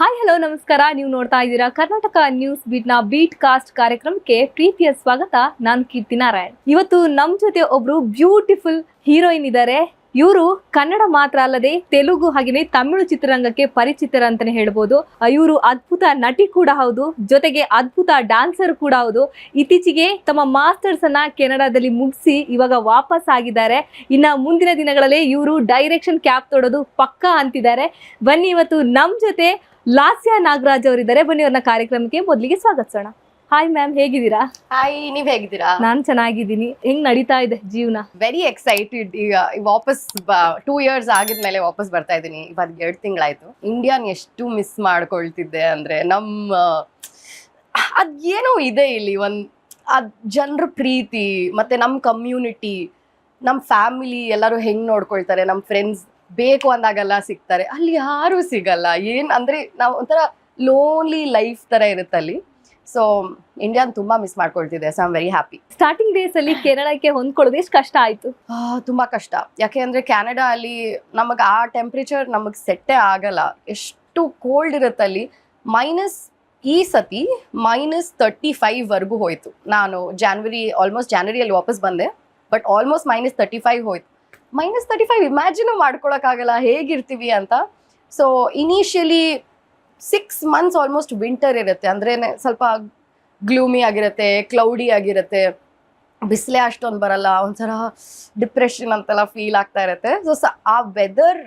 Hi hello ನಮಸ್ಕಾರ. ನೀವು ನೋಡ್ತಾ ಇದ್ದೀರಾ ಕರ್ನಾಟಕ ನ್ಯೂಸ್ ಬೀಟ್ನ ಬೀಟ್ ಕಾಸ್ಟ್ ಕಾರ್ಯಕ್ರಮಕ್ಕೆ ಪ್ರೀತಿಯ ಸ್ವಾಗತ. ನಾನು ಕೀರ್ತಿ ನಾರಾಯಣ್. ಇವತ್ತು ನಮ್ಮ ಜೊತೆ ಒಬ್ರು ಬ್ಯೂಟಿಫುಲ್ ಹೀರೋಯಿನ್ ಇದ್ದಾರೆ. ಇವರು ಕನ್ನಡ ಮಾತ್ರ ಅಲ್ಲದೆ ತೆಲುಗು ಹಾಗೆಯೇ ತಮಿಳು ಚಿತ್ರರಂಗಕ್ಕೆ ಪರಿಚಿತರಂತಾನೆ ಹೇಳ್ಬೋದು. ಇವರು ಅದ್ಭುತ ನಟಿ ಕೂಡ ಹೌದು, ಜೊತೆಗೆ ಅದ್ಭುತ ಡ್ಯಾನ್ಸರ್ ಕೂಡ ಹೌದು. ಇತ್ತೀಚೆಗೆ ತಮ್ಮ ಮಾಸ್ಟರ್ಸ್ ಅನ್ನ ಕೆನಡಾದಲ್ಲಿ ಮುಗಿಸಿ ಇವಾಗ ವಾಪಸ್ ಆಗಿದ್ದಾರೆ. ಇನ್ನ ಮುಂದಿನ ದಿನಗಳಲ್ಲಿ ಇವರು ಡೈರೆಕ್ಷನ್ ಕ್ಯಾಪ್ ತೊಡೋದು ಪಕ್ಕಾ ಅಂತಿದ್ದಾರೆ. ಬನ್ನಿ, ಇವತ್ತು ನಮ್ಮ ಜೊತೆ ಲಾಸ್ಯ ನಾಗರಾಜ್ ಅವರಿದ್ದಾರೆ. ಬನ್ನಿ ಅವ್ರನ್ನ ಕಾರ್ಯಕ್ರಮಕ್ಕೆ ಮೊದಲಿಗೆ ಸ್ವಾಗತಿಸೋಣ. ಹಾಯ್ ಮ್ಯಾಮ್, ಹೇಗಿದ್ದೀರಾ? ಹಾಯ್, ನೀವ್ ಹೇಗಿದ್ದೀರಾ? ನಾನ್ ಚೆನ್ನಾಗಿದ್ದೀನಿ. ಹೆಂಗ್ ನಡೀತಾ ಇದೆ ಜೀವನ? Very excited. ಈಗ ವಾಪಸ್ 2 years ಆಗಿದ್ಮೇಲೆ ವಾಪಸ್ ಬರ್ತಾ ಇದ್ದೀನಿ. ಇವಾಗ 2 ತಿಂಗಳಾಯ್ತು. ಇಂಡಿಯಾನ್ ಎಷ್ಟು ಮಿಸ್ ಮಾಡ್ಕೊಳ್ತಿದ್ದೆ ಅಂದ್ರೆ, ಅದ್ ಏನೋ ಇದೆ ಇಲ್ಲಿ ಅದ್ ಜನರ ಪ್ರೀತಿ, ಮತ್ತೆ ನಮ್ ಕಮ್ಯುನಿಟಿ, ನಮ್ ಫ್ಯಾಮಿಲಿ ಎಲ್ಲರೂ ಹೆಂಗ್ ನೋಡ್ಕೊಳ್ತಾರೆ, ನಮ್ ಫ್ರೆಂಡ್ಸ್ ಬೇಕು ಅಂದಾಗೆಲ್ಲ ಸಿಗ್ತಾರೆ. ಅಲ್ಲಿ ಯಾರು ಸಿಗಲ್ಲ. ಏನ್ ಅಂದ್ರೆ ನಾವು ಒಂಥರ ಲೋನ್ಲಿ ಲೈಫ್ ತರ ಇರುತ್ತೆ ಅಲ್ಲಿ. ಸೊ ಇಂಡಿಯಾನ್ ತುಂಬಾ ಮಿಸ್ ಮಾಡ್ಕೊಳ್ತಿದೆ. So I am very happy. Starting days ಅಲ್ಲಿ ಕೆನಡಾಕ್ಕೆ ಹೊಂದ್ಕೊಳ್ಳೋದು ಎಷ್ಟು ಕಷ್ಟ ಆಯ್ತು? ತುಂಬಾ ಕಷ್ಟ. ಯಾಕೆ ಅಂದ್ರೆ ಕ್ಯಾನಡಾ ಅಲ್ಲಿ ನಮಗ್ ಆ ಟೆಂಪ್ರೇಚರ್ ನಮಗ್ ಸೆಟ್ಟೇ ಆಗಲ್ಲ. ಎಷ್ಟು ಕೋಲ್ಡ್ ಇರುತ್ತೆ ಅಲ್ಲಿ. ಈ ಸತಿ -35 ವರ್ಗೂ ಹೋಯ್ತು. ನಾನು ಆಲ್ಮೋಸ್ಟ್ ಜಾನ್ವರಿಯಲ್ಲಿ ವಾಪಸ್ ಬಂದೆ, ಬಟ್ ಆಲ್ಮೋಸ್ಟ್ -35 ಹೋಯ್ತು. -35 ಇಮ್ಯಾಜಿನ್ ಮಾಡ್ಕೊಳಕ್ಕಾಗಲ್ಲ ಹೇಗಿರ್ತೀವಿ ಅಂತ. So initially 6 months almost winter ಇರುತ್ತೆ. ಅಂದ್ರೆ ಸ್ವಲ್ಪ ಗ್ಲೂಮಿ ಆಗಿರುತ್ತೆ, ಕ್ಲೌಡಿ ಆಗಿರುತ್ತೆ, ಬಿಸಿಲೇ ಅಷ್ಟೊಂದು ಬರಲ್ಲ, ಒಂಥರ ಡಿಪ್ರೆಷನ್ ಅಂತೆಲ್ಲ ಫೀಲ್ ಆಗ್ತಾ ಇರುತ್ತೆ. ಸೊ ಆ ವೆದರ್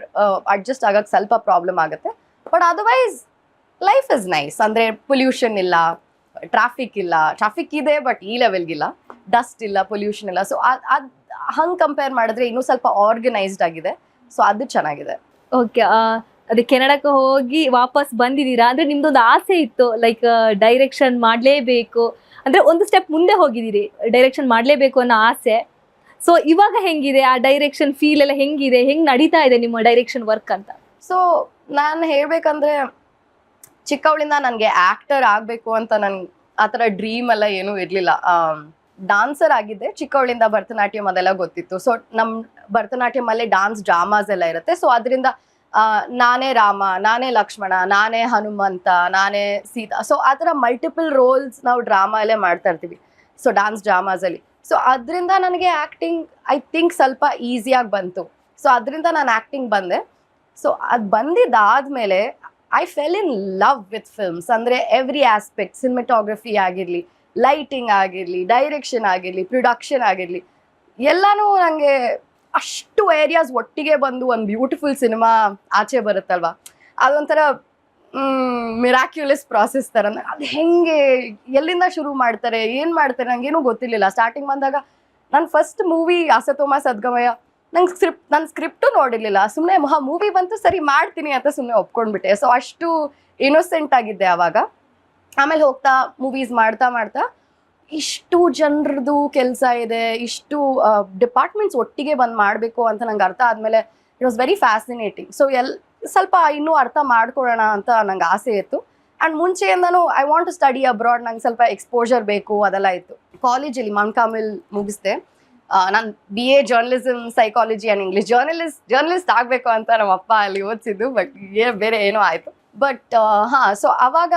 ಅಡ್ಜಸ್ಟ್ ಆಗಕ್ಕೆ ಸ್ವಲ್ಪ ಪ್ರಾಬ್ಲಮ್ ಆಗುತ್ತೆ. But otherwise life is nice. ಅಂದ್ರೆ ಪೊಲ್ಯೂಷನ್ ಇಲ್ಲ, ಟ್ರಾಫಿಕ್ ಇದೆ ಬಟ್ ಈ ಲೆವೆಲ್ಗಿಲ್ಲ. ಡಸ್ಟ್ ಇಲ್ಲ, ಪೊಲ್ಯೂಷನ್ ಇಲ್ಲ. ಸೊ ಅದ್ ಹಂಗೆ ಕಂಪೇರ್ ಮಾಡಿದ್ರೆ ಇನ್ನೂ ಸ್ವಲ್ಪ ಆರ್ಗನೈಸ್ಡ್ ಆಗಿದೆ. ಸೊ ಅದು ಚೆನ್ನಾಗಿದೆ. ಓಕೆ, ಅದೇ ಕೆನಡಾಕ್ಕೆ ಹೋಗಿ ವಾಪಸ್ ಬಂದಿದ್ದೀರಾ ಅಂದ್ರೆ ನಿಮ್ದೊಂದು ಆಸೆ ಇತ್ತು, ಲೈಕ್ ಡೈರೆಕ್ಷನ್ ಮಾಡಲೇಬೇಕು ಅಂದ್ರೆ ಒಂದು ಸ್ಟೆಪ್ ಮುಂದೆ ಹೋಗಿದ್ದೀರಿ, ಡೈರೆಕ್ಷನ್ ಮಾಡಲೇಬೇಕು ಅನ್ನೋ ಆಸೆ. ಸೊ ಇವಾಗ ಹೆಂಗಿದೆ ಆ ಡೈರೆಕ್ಷನ್ ಫೀಲ್ ಎಲ್ಲ ಹೆಂಗಿದೆ, ಹೆಂಗ್ ನಡೀತಾ ಇದೆ ನಿಮ್ಮ ಡೈರೆಕ್ಷನ್ ವರ್ಕ್ ಅಂತ? ಸೊ ನಾನು ಹೇಳ್ಬೇಕಂದ್ರೆ, ಚಿಕ್ಕವಳಿಂದ ನನಗೆ ಆಕ್ಟರ್ ಆಗಬೇಕು ಅಂತ ನನ್ಗೆ ಆ ಥರ ಡ್ರೀಮ್ ಎಲ್ಲ ಏನೂ ಇರಲಿಲ್ಲ. ಡಾನ್ಸರ್ ಆಗಿದ್ದೆ ಚಿಕ್ಕವಳಿಂದ. ಭರತನಾಟ್ಯಂ ಅದೆಲ್ಲ ಗೊತ್ತಿತ್ತು. ಸೊ ನಮ್ಮ ಭರತನಾಟ್ಯಂ ಅಲ್ಲೇ ಡಾನ್ಸ್ ಡ್ರಾಮಾಸ್ ಎಲ್ಲ ಇರುತ್ತೆ. ಸೊ ಅದರಿಂದ ನಾನೇ ರಾಮ, ನಾನೇ ಲಕ್ಷ್ಮಣ, ನಾನೇ ಹನುಮಂತ, ನಾನೇ ಸೀತಾ. ಸೊ ಆ ಥರ ಮಲ್ಟಿಪಲ್ ರೋಲ್ಸ್ ನಾವು ಡ್ರಾಮಾ ಅಲ್ಲೇ ಮಾಡ್ತಾ ಇರ್ತೀವಿ. So dance ಡ್ರಾಮಾಸಲ್ಲಿ. ಸೊ ಅದರಿಂದ ನನಗೆ ಆ್ಯಕ್ಟಿಂಗ್ ಐ ಥಿಂಕ್ ಸ್ವಲ್ಪ ಈಸಿಯಾಗಿ ಬಂತು. ಸೊ ಅದರಿಂದ ನಾನು ಆ್ಯಕ್ಟಿಂಗ್ ಬಂದೆ. ಸೊ ಅದು ಬಂದಿದ್ದಾದಮೇಲೆ I fell in love with films. ಅಂದರೆ ಎವ್ರಿ ಆಸ್ಪೆಕ್ಟ್, ಸಿನಿಮಾಟೋಗ್ರಫಿ ಆಗಿರಲಿ, ಲೈಟಿಂಗ್ ಆಗಿರಲಿ, ಡೈರೆಕ್ಷನ್ ಆಗಿರಲಿ, ಪ್ರೊಡಕ್ಷನ್ ಆಗಿರಲಿ, ಎಲ್ಲನೂ ನನಗೆ ಅಷ್ಟು ಏರಿಯಾಸ್ ಒಟ್ಟಿಗೆ ಬಂದು ಒಂದು ಬ್ಯೂಟಿಫುಲ್ ಸಿನಿಮಾ ಆಚೆ ಬರುತ್ತಲ್ವ, ಅದೊಂಥರ ಮಿರಾಕ್ಯುಲಸ್ ಪ್ರಾಸೆಸ್ ಥರ. ಅದು ಹೆಂಗೆ, ಎಲ್ಲಿಂದ ಶುರು ಮಾಡ್ತಾರೆ, ಏನು ಮಾಡ್ತಾರೆ, ನನಗೇನೂ ಗೊತ್ತಿರಲಿಲ್ಲ. ಸ್ಟಾರ್ಟಿಂಗ್ ಬಂದಾಗ ನನ್ನ ಫಸ್ಟ್ ಮೂವಿ ಆಸತೋಮ ಸದ್ಗಮಯ, ನನ್ನ ಸ್ಕ್ರಿಪ್ಟು ನೋಡಿರಲಿಲ್ಲ. ಸುಮ್ಮನೆ ಮೂವಿ ಬಂತು, ಸರಿ ಮಾಡ್ತೀನಿ ಅಂತ ಸುಮ್ಮನೆ ಒಪ್ಕೊಂಡ್ಬಿಟ್ಟೆ. ಸೊ ಅಷ್ಟು ಇನ್ನೋಸೆಂಟ್ ಆಗಿದ್ದೆ ಆವಾಗ. ಆಮೇಲೆ ಹೋಗ್ತಾ ಮೂವೀಸ್ ಮಾಡ್ತಾ ಇಷ್ಟು ಜನರದು ಕೆಲಸ ಇದೆ, ಇಷ್ಟು ಡಿಪಾರ್ಟ್ಮೆಂಟ್ಸ್ ಒಟ್ಟಿಗೆ ಬಂದು ಮಾಡಬೇಕು ಅಂತ ನಂಗೆ ಅರ್ಥ ಆದಮೇಲೆ it was very fascinating. So ಸ್ವಲ್ಪ ಇನ್ನೂ ಅರ್ಥ ಮಾಡ್ಕೊಳ್ಳೋಣ ಅಂತ ನಂಗೆ ಆಸೆ ಇತ್ತು. ಆ್ಯಂಡ್ ಮುಂಚೆಯಿಂದನೂ I want to study abroad, ನಂಗೆ ಸ್ವಲ್ಪ ಎಕ್ಸ್ಪೋಜರ್ ಬೇಕು ಅದೆಲ್ಲ ಇತ್ತು. ಕಾಲೇಜಲ್ಲಿ ಮಂಕಾಮಿಲ್ ಮುಗಿಸ್ದೆ. ನಾನು BA journalism, psychology and English. Journalist ಆಗಬೇಕು ಅಂತ ನಮ್ಮ ಅಪ್ಪ ಅಲ್ಲಿ ಓದಿಸಿದ್ದು, ಬಟ್ ಬೇರೆ ಏನೋ ಆಯಿತು. ಬಟ್ ಸೊ ಅವಾಗ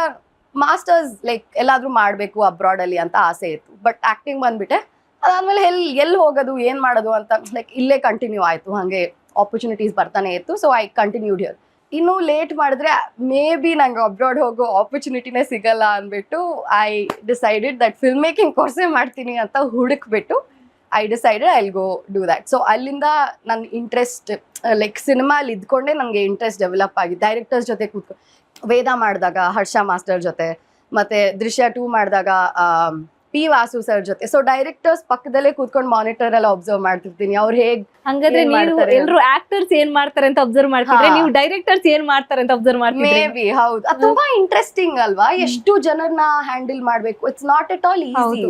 ಮಾಸ್ಟರ್ಸ್ ಲೈಕ್ ಎಲ್ಲಾದರೂ ಮಾಡಬೇಕು ಅಬ್ರಾಡಲ್ಲಿ ಅಂತ ಆಸೆ ಇತ್ತು. ಬಟ್ ಆ್ಯಕ್ಟಿಂಗ್ ಬಂದುಬಿಟ್ಟೆ. ಅದಾದಮೇಲೆ ಎಲ್ಲಿ ಹೋಗೋದು, ಏನು ಮಾಡೋದು ಅಂತ ಲೈಕ್ ಇಲ್ಲೇ ಕಂಟಿನ್ಯೂ ಆಯಿತು. ಹಾಗೆ ಆಪರ್ಚುನಿಟೀಸ್ ಬರ್ತಾನೆ ಇತ್ತು. So I continued here. ಇನ್ನೂ ಲೇಟ್ ಮಾಡಿದ್ರೆ ಮೇ ಬಿ ನಂಗೆ ಅಬ್ರಾಡ್ ಹೋಗೋ ಆಪರ್ಚುನಿಟಿನೇ ಸಿಗಲ್ಲ ಅಂದ್ಬಿಟ್ಟು I decided that film making ಕೋರ್ಸೇ ಮಾಡ್ತೀನಿ ಅಂತ ಹುಡುಕ್ಬಿಟ್ಟು I decided I will go do that. So ಅಲ್ಲಿಂದ ನನ್ನ ಇಂಟ್ರೆಸ್ಟ್ ಲೈಕ್ ಸಿನಿಮಾಲಿ ಇದ್ಕೊಂಡೇ ನನಗೆ ಇಂಟ್ರೆಸ್ಟ್ ಡೆವಲಪ್ ಆಗಿದೆ. ಡೈರೆಕ್ಟರ್ಸ್ ಜೊತೆ ಕೂತ್ಕೊಂಡು ವೇದ ಮಾಡಿದಾಗ ಹರ್ಷ ಮಾಸ್ಟರ್ ಜೊತೆ, ಮತ್ತೆ ದೃಶ್ಯ 2 ಮಾಡಿದಾಗ P. ವಾಸು ಸರ್ ಜೊತೆ. ಸೊ ಡೈರೆಕ್ಟರ್ಸ್ ಪಕ್ಕದಲ್ಲೇ ಕೂತ್ಕೊಂಡು ಮಾನಿಟರ್ ಎಲ್ಲ ಒಬ್ಸರ್ವ್ ಮಾಡ್ತಿರ್ತೀನಿ, ಅವ್ರು ಹೇಗ್. ಹಂಗಾದ್ರೆ ಎಲ್ಲರೂ ಆಕ್ಟರ್ಸ್ ಏನ್ ಮಾಡ್ತಾರೆ ಅಂತ ಅಬ್ಸರ್ವ್ ಮಾಡ್ತಿದ್ರೆ, ನೀವು ಡೈರೆಕ್ಟರ್ಸ್ ಏನ್ ಮಾಡ್ತಾರೆ ಅಂತ ಅಬ್ಸರ್ವ್ ಮಾಡ್ತೀವಿ. ಮೇ ಬಿ ಹೌದು. ಅದು ತುಂಬಾ ಇಂಟ್ರೆಸ್ಟಿಂಗ್ ಅಲ್ವಾ, ಎಷ್ಟು ಜನರನ್ನ ಹ್ಯಾಂಡಲ್ ಮಾಡ್ಬೇಕು. It's not at all easy.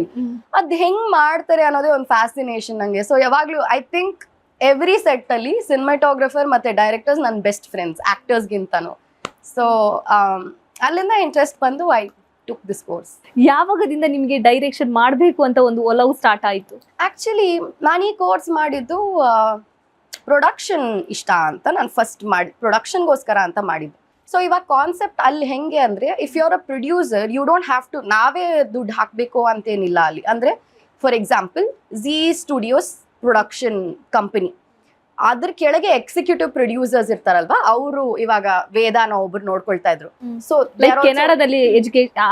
ಅದ್ ಹೆಂಗ್ ಮಾಡ್ತಾರೆ ಅನ್ನೋದೇ ಒಂದು ಫ್ಯಾಸಿನೇಷನ್ ನಂಗೆ. ಸೊ ಯಾವಾಗ್ಲೂ ಐ ಥಿಂಕ್ ಎವ್ರಿ ಸೆಟ್ ಅಲ್ಲಿ ಸಿನಿಮಾಟೋಗ್ರಫರ್ ಮತ್ತೆ ಡೈರೆಕ್ಟರ್ಸ್ ನನ್ನ ಬೆಸ್ಟ್ ಫ್ರೆಂಡ್ಸ್, ಆಕ್ಟರ್ಸ್ಗಿಂತನೂ. ಸೊ ಅಲ್ಲಿಂದ ಇಂಟ್ರೆಸ್ಟ್ ಬಂದು ಐ ಟುಕ್ ದಿಸ್ ಕೋರ್ಸ್. ಯಾವಾಗದಿಂದ ನಿಮಗೆ ಡೈರೆಕ್ಷನ್ ಮಾಡಬೇಕು ಅಂತ ಒಂದು ಒಲವು ಸ್ಟಾರ್ಟ್ ಆಯಿತು? ಆ್ಯಕ್ಚುಲಿ ನಾನು ಈ ಕೋರ್ಸ್ ಮಾಡಿದ್ದು ಪ್ರೊಡಕ್ಷನ್ ಇಷ್ಟ ಅಂತ. ನಾನು ಫಸ್ಟ್ ಪ್ರೊಡಕ್ಷನ್ಗೋಸ್ಕರ ಅಂತ ಮಾಡಿದ್ದು. ಸೊ ಇವಾಗ ಕಾನ್ಸೆಪ್ಟ್ ಅಲ್ಲಿ ಹೆಂಗೆ ಅಂದ್ರೆ if you are a producer you don't have to ನಾವೇ ದುಡ್ಡು ಹಾಕಬೇಕು ಅಂತೇನಿಲ್ಲ ಅಲ್ಲಿ. ಅಂದ್ರೆ for example Zee studios production company, ಅದ್ರ ಕೆಳಗೆ ಎಕ್ಸಿಕ್ಯೂಟಿವ್ ಪ್ರೊಡ್ಯೂಸರ್ಸ್ ಇರ್ತಾರಲ್ವಾ, ಅವರು ಇವಾಗ ವೇದಾನ ಒಬ್ರು ನೋಡ್ಕೊಳ್ತಾ ಇದ್ರು. ಸೊ ಕೆನಡಾದಲ್ಲಿ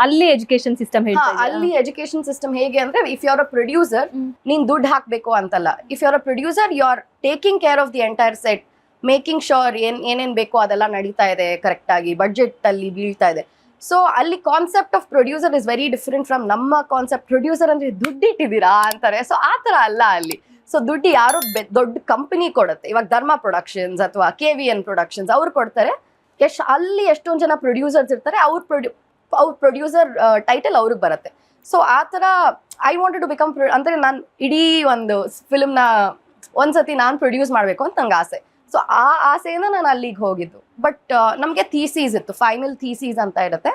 ಅಲ್ಲಿ ಎಜುಕೇಶನ್ ಸಿಸ್ಟಮ್ ಅಲ್ಲಿ ಎಜುಕೇಶನ್ ಸಿಸ್ಟಮ್ ಹೇಗೆ ಅಂದ್ರೆ if you are a producer ನೀನ್ ದುಡ್ಡು ಹಾಕ್ಬೇಕು ಅಂತಲ್ಲ. If you are a producer you are taking care of the entire set, making sure ಏನೇನ್ ಬೇಕೋ ಅದೆಲ್ಲ ನಡೀತಾ ಇದೆ ಕರೆಕ್ಟ್ ಆಗಿ, ಬಡ್ಜೆಟ್ ಅಲ್ಲಿ ಬೀಳ್ತಾ ಇದೆ. ಸೊ ಅಲ್ಲಿ concept of producer is very different from ನಮ್ಮ ಕಾನ್ಸೆಪ್ಟ್. ಪ್ರೊಡ್ಯೂಸರ್ ಅಂದ್ರೆ ದುಡ್ಡಿಟ್ಟಿದ್ದೀರಾ ಅಂತಾರೆ. ಸೊ ಆ ತರ ಅಲ್ಲ ಅಲ್ಲಿ. ಸೊ ದುಡ್ಡು ಯಾರು ದೊಡ್ಡ ಕಂಪನಿ ಕೊಡುತ್ತೆ. ಇವಾಗ ಧರ್ಮ ಪ್ರೊಡಕ್ಷನ್ಸ್ ಅಥವಾ KVN ಪ್ರೊಡಕ್ಷನ್ಸ್ ಅವ್ರು ಕೊಡ್ತಾರೆ. ಅಲ್ಲಿ ಎಷ್ಟೊಂದು ಜನ ಪ್ರೊಡ್ಯೂಸರ್ಸ್ ಇರ್ತಾರೆ, ಅವ್ರ ಪ್ರೊಡ್ಯೂಸರ್ ಟೈಟಲ್ ಅವ್ರಿಗೆ ಬರುತ್ತೆ. ಸೊ ಆ ತರ ಐ ವಾಂಟೆಡ್ ಟು ಬಿಕಮ್ ಅಂದ್ರೆ ನಾನು ಇಡೀ ಒಂದು ಫಿಲ್ಮ್ನ ಒಂದ್ಸತಿ ನಾನು ಪ್ರೊಡ್ಯೂಸ್ ಮಾಡಬೇಕು ಅಂತ ನಂಗೆ ಆಸೆ. ಸೊ ಆ ಆಸೆಯಿಂದ ನಾನು ಅಲ್ಲಿಗೆ ಹೋಗಿದ್ದು. ಬಟ್ ನಮಗೆ ಥೀಸೀಸ್ ಇತ್ತು, ಫೈನಲ್ ಥೀಸೀಸ್ ಅಂತ ಇರುತ್ತೆ.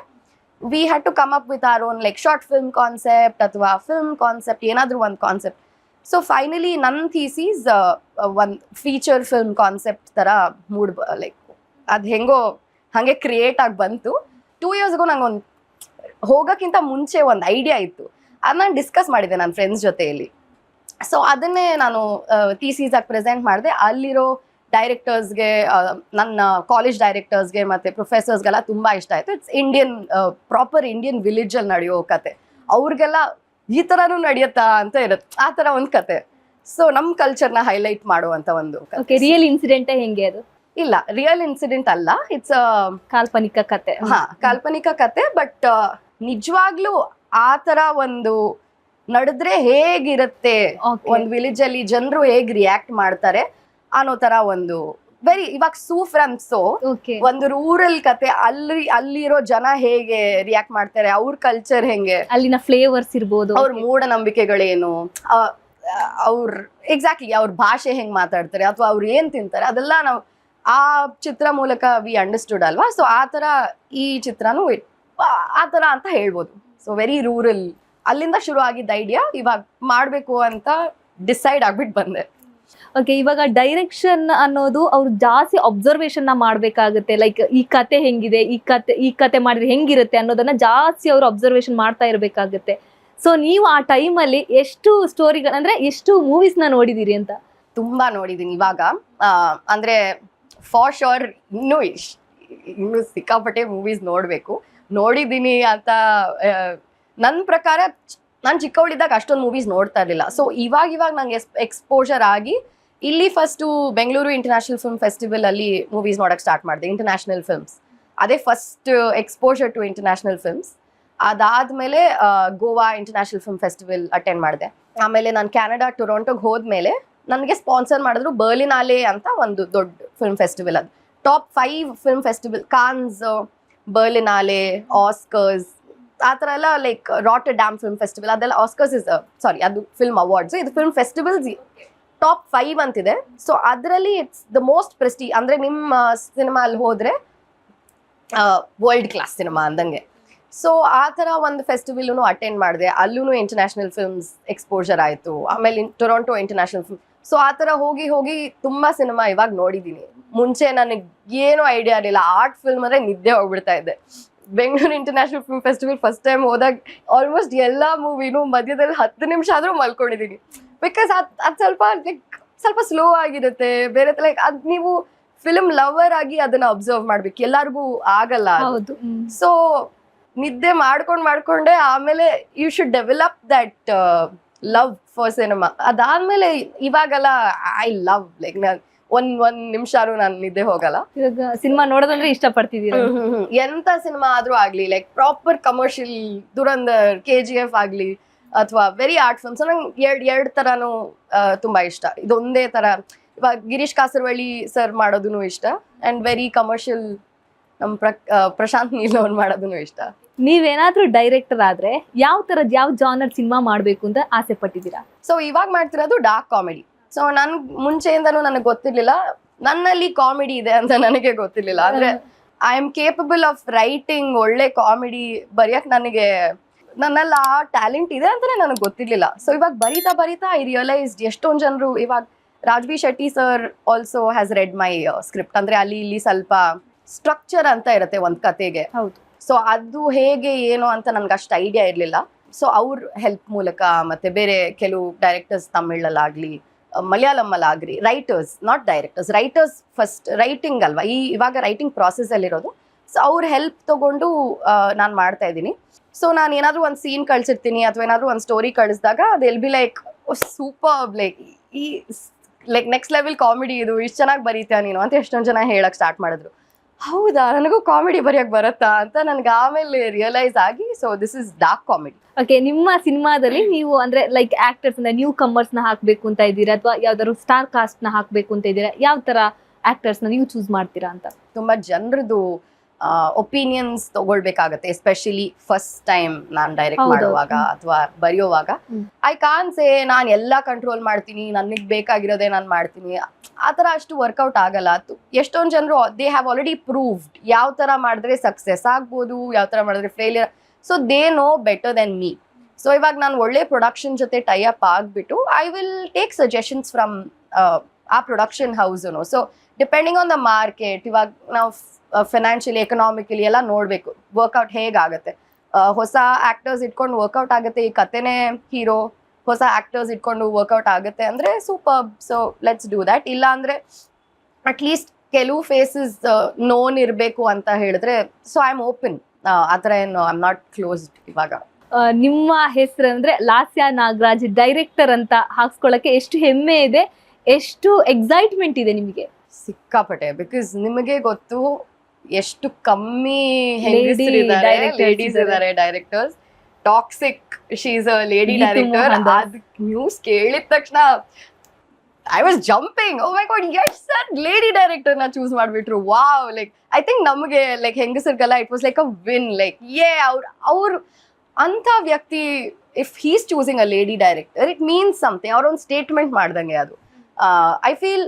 We had to come up with our own like short film concept ಅಥವಾ ಫಿಲ್ಮ್ ಕಾನ್ಸೆಪ್ಟ್, ಏನಾದರೂ ಒಂದು ಕಾನ್ಸೆಪ್ಟ್. ಸೊ ಫೈನಲಿ ನನ್ನ ಥೀಸೀಸ್ ಒಂದು ಫೀಚರ್ ಫಿಲ್ಮ್ ಕಾನ್ಸೆಪ್ಟ್ ಥರ ಲೈಕ್ ಅದು ಹೆಂಗೋ ಹಾಗೆ ಕ್ರಿಯೇಟ್ ಆಗಿ ಬಂತು. 2 yearsಗೂ ನಂಗೆ ಒಂದು ಹೋಗೋಕ್ಕಿಂತ ಮುಂಚೆ ಒಂದು ಐಡಿಯಾ ಇತ್ತು, ಅದು ನಾನು ಡಿಸ್ಕಸ್ ಮಾಡಿದ್ದೆ ನನ್ನ ಫ್ರೆಂಡ್ಸ್ ಜೊತೆಯಲ್ಲಿ. ಸೊ ಅದನ್ನೇ ನಾನು ಥೀಸೀಸ್ ಆಗಿ ಪ್ರೆಸೆಂಟ್ ಮಾಡಿದೆ. ಅಲ್ಲಿರೋ ಡೈರೆಕ್ಟರ್ಸ್ಗೆ, ನನ್ನ ಕಾಲೇಜ್ ಡೈರೆಕ್ಟರ್ಸ್ಗೆ ಮತ್ತು ಪ್ರೊಫೆಸರ್ಸ್ಗೆಲ್ಲ ತುಂಬ ಇಷ್ಟ ಆಯಿತು. ಇಟ್ಸ್ ಇಂಡಿಯನ್, ಪ್ರಾಪರ್ ಇಂಡಿಯನ್ ವಿಲೇಜಲ್ಲಿ ನಡೆಯೋ ಕತೆ, ಅವ್ರಿಗೆಲ್ಲ ಈ ಥರನೂ ನಡೆಯುತ್ತಾ ಅಂತ ಇರುತ್ತೆ, ಆ ಥರ ಒಂದು ಕತೆ. ಸೊ ನಮ್ಮ ಕಲ್ಚರ್ನ ಹೈಲೈಟ್ ಮಾಡುವಂಥ ಒಂದು ರಿಯಲ್ ಇನ್ಸಿಡೆಂಟೇ ಹೆಂಗೆ ಅದು? ಇಲ್ಲ, ರಿಯಲ್ ಇನ್ಸಿಡೆಂಟ್ ಅಲ್ಲ, ಇಟ್ಸ್ ಕಾಲ್ಪನಿಕ ಕತೆ. ಕಾಲ್ಪನಿಕ ಕತೆ. ಬಟ್ ನಿಜವಾಗ್ಲೂ ಆ ಥರ ಒಂದು ನಡೆದ್ರೆ ಹೇಗಿರುತ್ತೆ, ಒಂದು ವಿಲೇಜ್ ಅಲ್ಲಿ ಜನರು ಹೇಗ್ ರಿಯಾಕ್ಟ್ ಮಾಡ್ತಾರೆ ಅನ್ನೋ ತರ ಒಂದು ವೆರಿ, ಇವಾಗ ಸೂಫ್ರನ್ಸೋ ಒಂದು ರೂರಲ್ ಕತೆ, ಅಲ್ಲಿರೋ ಜನ ಹೇಗೆ ರಿಯಾಕ್ಟ್ ಮಾಡ್ತಾರೆ, ಅವ್ರ ಕಲ್ಚರ್ ಹೆಂಗೆ, ಅಲ್ಲಿನ ಫ್ಲೇವರ್ಸ್ ಇರ್ಬೋದು, ಅವ್ರ ಮೂಢನಂಬಿಕೆಗಳೇನು, ಅವ್ರ ಎಕ್ಸಾಕ್ಟ್ಲಿ ಅವ್ರ ಭಾಷೆ ಹೆಂಗ್ ಮಾತಾಡ್ತಾರೆ ಅಥವಾ ಅವ್ರು ಏನ್ ತಿಂತಾರೆ, ಅದೆಲ್ಲ ನಾವು ಆ ಚಿತ್ರ ಮೂಲಕ ವಿ ಅಂಡರ್ಸ್ಟುಡ್ ಅಲ್ವಾ. ಸೊ ಆ ತರ ಈ ಚಿತ್ರನೂ ಆ ತರ ಅಂತ ಹೇಳ್ಬೋದು. ಸೊ ವೆರಿ ರೂರಲ್, ಅಲ್ಲಿಂದ ಶುರು ಆಗಿದ್ದ ಐಡಿಯಾ ಇವಾಗ ಮಾಡ್ಬೇಕು ಅಂತ ಡಿಸೈಡ್ ಆಗ್ಬಿಟ್ಟು ಬಂದೆ. ಓಕೆ, ಇವಾಗ ಡೈರೆಕ್ಷನ್ ಅನ್ನೋದು ಅವ್ರು ಜಾಸ್ತಿ ಅಬ್ಸರ್ವೇಷನ್ ನ ಮಾಡ್ಬೇಕಾಗುತ್ತೆ. ಲೈಕ್ ಈ ಕತೆ ಹೆಂಗಿದೆ, ಈ ಕತೆ ಮಾಡಿದ್ರೆ ಹೆಂಗಿರುತ್ತೆ ಅನ್ನೋದನ್ನ ಜಾಸ್ತಿ ಅವರು ಅಬ್ಸರ್ವೇಷನ್ ಮಾಡ್ತಾ ಇರ್ಬೇಕಾಗುತ್ತೆ. ಸೊ ನೀವು ಆ ಟೈಮಲ್ಲಿ ಎಷ್ಟು ಸ್ಟೋರಿಗಳು ಅಂದ್ರೆ ಎಷ್ಟು ಮೂವೀಸ್ ನ ನೋಡಿದೀರಿ ಅಂತ? ತುಂಬಾ ನೋಡಿದೀನಿ. ಇವಾಗ ಅಂದ್ರೆ ಫಾರ್ ಶೋರ್ ಇನ್ನು ಸಿಕ್ಕಾಪಟ್ಟೆ ಮೂವೀಸ್ ನೋಡಿದೀನಿ ಅಂತ. ನನ್ನ ಪ್ರಕಾರ ನಾನು ಚಿಕ್ಕವಳಿದ್ದಾಗ ಅಷ್ಟೊಂದು ಮೂವೀಸ್ ನೋಡ್ತಾ ಇರಲಿಲ್ಲ. ಸೊ ಇವಾಗ ನಂಗೆ ಎಕ್ಸ್ಪೋಜರ್ ಆಗಿ ಇಲ್ಲಿ first Bengaluru international film festival ಅಲ್ಲಿ ಮೂವೀಸ್ ನೋಡಕ್ಕೆ ಸ್ಟಾರ್ಟ್ ಮಾಡಿದೆ, ಇಂಟರ್ನ್ಯಾಷನಲ್ ಫಿಲ್ಮ್ಸ್. ಅದೇ first exposure to international films. ಅದಾದ್ಮೇಲೆ Goa international film festival attend ಮಾಡಿದೆ. ಆಮೇಲೆ ನಾನು ಕ್ಯಾನಡಾ ಟೊರೊಂಟೋಗೆ ಹೋದ್ಮೇಲೆ ನನಗೆ ಸ್ಪಾನ್ಸರ್ ಮಾಡಿದ್ರು ಬರ್ಲಿನಾಲೆ ಅಂತ ಒಂದು ದೊಡ್ಡ ಫಿಲ್ಮ್ ಫೆಸ್ಟಿವಲ್. ಅದು ಟಾಪ್ 5 ಫಿಲ್ಮ್ ಫೆಸ್ಟಿವಲ್, ಕಾನ್ಸ್, ಬರ್ಲಿನಾಲೆ, ಆಸ್ಕರ್ಸ್, ಆ ಥರ ಎಲ್ಲ. ಲೈಕ್ ರಾಟರ್ಡ್ಯಾಮ್ ಫಿಲ್ಮ್ ಫೆಸ್ಟಿವಲ್, ಅದೆಲ್ಲ ಆಸ್ಕರ್ಸ್ ಅದು ಫಿಲ್ಮ್ ಅವಾರ್ಡ್ಸ್. ಇದು ಫಿಲ್ಮ್ ಫೆಸ್ಟಿವಲ್ಸ್ ಟಾಪ್ 5 ಅಂತಿದೆ. ಸೊ ಅದರಲ್ಲಿ ಇಟ್ಸ್ ದ ಮೋಸ್ಟ್ ಪ್ರೆಸ್ಟೀಜ್. ಅಂದರೆ ನಿಮ್ಮ ಸಿನಿಮಾ ಅಲ್ಲಿ ಹೋದರೆ ವರ್ಲ್ಡ್ ಕ್ಲಾಸ್ ಸಿನಿಮಾ ಅಂದಂಗೆ. ಸೊ ಆ ಥರ ಒಂದು ಫೆಸ್ಟಿವಲ್ನು ಅಟೆಂಡ್ ಮಾಡಿದೆ. ಅಲ್ಲೂ ಇಂಟರ್ನ್ಯಾಷನಲ್ ಫಿಲ್ಮ್ಸ್ ಎಕ್ಸ್ಪೋಜರ್ ಆಯಿತು. ಆಮೇಲೆ ಟೊರೊಂಟೊ ಇಂಟರ್ನ್ಯಾಷನಲ್ ಫಿಲ್ಮ್. ಸೊ ಆ ಥರ ಹೋಗಿ ತುಂಬ ಸಿನಿಮಾ ಇವಾಗ ನೋಡಿದ್ದೀನಿ. ಮುಂಚೆ ನನಗೆ ಏನೂ ಐಡಿಯಾ ಇರಲಿಲ್ಲ. ಆರ್ಟ್ ಫಿಲ್ಮ್ ಅಂದರೆ ನಿದ್ದೆ ಹೋಗ್ಬಿಡ್ತಾ ಇದ್ದೆ. Bengaluru international film festival first time ಹೋದಾಗ ಆಲ್ಮೋಸ್ಟ್ ಎಲ್ಲ ಮೂವಿನೂ ಮಧ್ಯದಲ್ಲಿ 10 ನಿಮಿಷ ಆದರೂ ಮಲ್ಕೊಂಡಿದ್ದೀನಿ. ಬಿಕಾಸ್ ಅದು ಸ್ವಲ್ಪ ಸ್ಲೋ ಆಗಿರುತ್ತೆ. ಬೇರೆ ಲೈಕ್ ಅದು ನೀವು ಫಿಲ್ಮ್ ಲವರ್ ಆಗಿ ಅದನ್ನ ಅಬ್ಸರ್ವ್ ಮಾಡ್ಬೇಕು, ಎಲ್ಲರಿಗೂ ಆಗಲ್ಲ. ಸೊ ನಿದ್ದೆ ಮಾಡ್ಕೊಂಡೆ. ಆಮೇಲೆ you should develop that love for cinema. ಅದಾದ್ಮೇಲೆ ಇವಾಗೆಲ್ಲ ಐ ಲವ್ ಲೈಕ್ ಒಂದ್ ನಿಮಿಷಾರು ನಾನು ನಿದ್ದೆ ಹೋಗಲ್ಲ. ಇವಾಗ ಸಿನಿಮಾ ನೋಡೋದಂದ್ರೆ ಇಷ್ಟಪಡ್ತಿದ್ದೀರಾ? ಎಂತ ಸಿನಿಮಾ ಆದ್ರೂ ಆಗ್ಲಿ, like proper commercial, Dhurandhar, KGF ಆಗ್ಲಿ ಅಥವಾ ವೆರಿ ಆರ್ಟ್ ಫಿಲ್ಮ್ಸ್, ನಂಗೆ ಎರಡ್ ತರಾನು ತುಂಬಾ ಇಷ್ಟ. ಇದೊಂದೇ ತರ ಇವಾಗ ಗಿರೀಶ್ ಕಾಸರವಳ್ಳಿ ಸರ್ ಮಾಡೋದೂ ಇಷ್ಟ, ಅಂಡ್ ವೆರಿ ಕಮರ್ಷಿಯಲ್ ನಮ್ ಪ್ರಶಾಂತ್ ನೀಲ್ ಅವ್ರು ಮಾಡೋದೂ ಇಷ್ಟ. ನೀವೇನಾದ್ರೂ ಡೈರೆಕ್ಟರ್ ಆದ್ರೆ ಯಾವ ಜಾನರ್ ಸಿನಿಮಾ ಮಾಡ್ಬೇಕು ಅಂತ ಆಸೆ ಪಟ್ಟಿದ್ದೀರಾ? ಸೊ ಇವಾಗ ಮಾಡ್ತಿರೋದು ಡಾರ್ಕ್ ಕಾಮಿಡಿ. ಸೊ ಮುಂಚೆಯಿಂದನೂ ನನಗೆ ಗೊತ್ತಿರ್ಲಿಲ್ಲ ನನ್ನಲ್ಲಿ ಕಾಮಿಡಿ ಇದೆ ಅಂತ. ನನಗೆ ಗೊತ್ತಿರ್ಲಿಲ್ಲ. ಅಂದ್ರೆ I am capable of writing ಒಳ್ಳೆ ಕಾಮಿಡಿ ಬರೆಯಕ್ ನನ್ನಲ್ಲಿ ಆ ಟ್ಯಾಲೆಂಟ್ ಇದೆ ಅಂತಾನೆ ನನಗೆ ಗೊತ್ತಿರ್ಲಿಲ್ಲ. ಸೊ ಇವಾಗ ಬರೀತಾ ಐ ರಿಯಲೈಸ್ಡ್ ಎಷ್ಟೊಂದು ಜನರು, ಇವಾಗ Raj B Shetty sir also has read my script. ಅಂದ್ರೆ ಅಲ್ಲಿ ಇಲ್ಲಿ ಸ್ವಲ್ಪ ಸ್ಟ್ರಕ್ಚರ್ ಅಂತ ಇರುತ್ತೆ ಒಂದ್ ಕತೆಗೆ. ಹೌದು. ಸೊ ಅದು ಹೇಗೆ ಏನು ಅಂತ ನನ್ಗೆ ಅಷ್ಟು ಐಡಿಯಾ ಇರ್ಲಿಲ್ಲ. ಸೊ ಅವ್ರ ಹೆಲ್ಪ್ ಮೂಲಕ ಮತ್ತೆ ಬೇರೆ ಕೆಲವು ಡೈರೆಕ್ಟರ್ಸ್ ತಮಿಳಲ್ಲಾಗ್ಲಿ ಮಲಯಾಳಂಲಾಗ್ಲಿ writers, not directors, writers first writing ಅಲ್ವಾ ಇವಾಗ ರೈಟಿಂಗ್ ಪ್ರಾಸೆಸ್ ಅಲ್ಲಿರೋದು. ಸೊ ಅವ್ರ ಹೆಲ್ಪ್ ತಗೊಂಡು ನಾನು ಮಾಡ್ತಾ ಇದ್ದೀನಿ. ಸೊ ನಾನು ಏನಾದ್ರು ಒಂದು ಸೀನ್ ಕಳ್ಸಿರ್ತೀನಿ ಅಥವಾ ಏನಾದ್ರು ಒಂದು ಸ್ಟೋರಿ ಕಳಿಸಿದಾಗ ಅದೆಲ್ be like super, like next level comedy ಇದು, ಇಷ್ಟು ಚೆನ್ನಾಗಿ ಬರೀತೀಯ ನೀನು ಅಂತ ಎಷ್ಟೊಂದು ಜನ ಹೇಳಕ್ ಸ್ಟಾರ್ಟ್ ಮಾಡಿದ್ರು. ಹೌದಾ, ನನಗೂ ಕಾಮಿಡಿ ಬರೆಯಕ್ ಬರುತ್ತಾ ಅಂತ ನನ್ಗೆ ಆಮೇಲೆ ರಿಯಲೈಸ್ ಆಗಿ, so this is dark comedy. Okay, ನಿಮ್ಮ ಸಿನಿಮಾದಲ್ಲಿ ನೀವು ಅಂದ್ರೆ ಲೈಕ್ ಆಕ್ಟರ್ಸ್ ಅಂದ್ರೆ ನ್ಯೂ ಕಮರ್ಸ್ ನ ಹಾಕ್ಬೇಕು ಅಂತ ಇದ್ದೀರಾ ಅಥವಾ ಯಾವ್ದಾದ್ರು ಸ್ಟಾರ್ ಕಾಸ್ಟ್ ನ ಹಾಕ್ಬೇಕು ಅಂತ ಇದ್ದೀರಾ? ಯಾವ ತರ ಆಕ್ಟರ್ಸ್ ನ ನೀವು ಚೂಸ್ ಮಾಡ್ತೀರಾ ಅಂತ? ತುಂಬಾ ಜನರದು ಒಪಿನಿಯನ್ಸ್ ತಗೊಳ್ಬೇಕಾಗತ್ತೆ, ಎಸ್ಪೆಷಲಿ ಫಸ್ಟ್ ಟೈಮ್ ನಾನು ಡೈರೆಕ್ಟ್ ಮಾಡುವಾಗ ಅಥವಾ ಬರೆಯುವಾಗ. ಐ ಕಾನ್ ಸೇ ನಾನು ಎಲ್ಲ ಕಂಟ್ರೋಲ್ ಮಾಡ್ತೀನಿ, ನನಗೆ ಬೇಕಾಗಿರೋದೇ ನಾನು ಮಾಡ್ತೀನಿ, ಆ ಥರ ಅಷ್ಟು ವರ್ಕೌಟ್ ಆಗಲ್ಲ. ಎಷ್ಟೊಂದು ಜನರು ದೇ ಹ್ಯಾವ್ ಆಲ್ರೆಡಿ ಪ್ರೂವ್ಡ್ ಯಾವ ಥರ ಮಾಡಿದ್ರೆ ಸಕ್ಸಸ್ ಆಗ್ಬೋದು, ಯಾವ ಥರ ಮಾಡಿದ್ರೆ failure. So they know better than me. So ಇವಾಗ ನಾನು ಒಳ್ಳೆ ಪ್ರೊಡಕ್ಷನ್ ಜೊತೆ ಟೈ ಅಪ್ ಆಗಿಬಿಟ್ಟು I will take suggestions from ಆ ಪ್ರೊಡಕ್ಷನ್ ಹೌಸನು. So depending on the market, ಇವಾಗ ನಾವು ಫೈನಾನ್ಷಿಯಲಿ ಎಕನಾಮಿಕಲಿ ಎಲ್ಲ ನೋಡಬೇಕು ವರ್ಕೌಟ್ ಹೇಗಾಗುತ್ತೆ. ಹೊಸ ಆಕ್ಟರ್ಸ್ ಇಟ್ಕೊಂಡು ವರ್ಕೌಟ್ ಆಗುತ್ತೆ, ಈ ಕತೆನೇ ಹೀರೋ, ಹೊಸ ಆಕ್ಟರ್ಸ್ ಇಟ್ಕೊಂಡು ವರ್ಕೌಟ್ ಆಗುತ್ತೆ ಅಂದರೆ super. So let's do that. ಇಲ್ಲ ಅಂದರೆ ಅಟ್ಲೀಸ್ಟ್ ಕೆಲವು ಫೇಸಸ್ ನೋನ್ ಇರಬೇಕು ಅಂತ ಹೇಳಿದ್ರೆ, ಸೊ ಐ ಆಮ್ ಓಪನ್. ಆ ಥರ ಏನು ಐ ಆಮ್ ನಾಟ್ ಕ್ಲೋಸ್ಡ್. ಇವಾಗ ನಿಮ್ಮ ಹೆಸರು ಅಂದ್ರೆ ಲಾಸ್ಯ ನಾಗರಾಜ್ ಡೈರೆಕ್ಟರ್ ಅಂತ ಹಾಕ್ಸ್ಕೊಳ್ಳಕ್ಕೆ ಎಷ್ಟು ಹೆಮ್ಮೆ ಇದೆ, ಎಷ್ಟು ಎಕ್ಸೈಟ್ಮೆಂಟ್ ಇದೆ ನಿಮಗೆ? ಸಿಕ್ಕಾಪಟ್ಟೆ. ಬಿಕಾಸ್ ನಿಮಗೆ ಗೊತ್ತು ಎಷ್ಟು ಕಮ್ಮಿ ಹೆಂಗಸರಿದ್ದಾರೆ, ಲೇಡೀಸ್ ಇದ್ದಾರೆ directors. Toxic, she is a lady director. ಅದ್ ನ್ಯೂಸ್ ಕೇಳಿದ ತಕ್ಷಣ I was jumping. Oh my god, Yash sir lady director ನ ಚೂಸ್ ಮಾಡ್ಬಿಟ್ರು. ವಾವ್, ಲೈಕ್ ಐ ಥಿಂಕ್ ನಮಗೆ ಲೈಕ್ ಹೆಂಗಸರಿಗೆಲ್ಲ it was like a win. Like ಅವ್ರು ಅಂತ ವ್ಯಕ್ತಿ, if he's choosing a lady director, it means something. ಅವ್ರೊಂದು ಸ್ಟೇಟ್ಮೆಂಟ್ ಮಾಡ್ದಂಗೆ ಅದು. ಐ ಫೀಲ್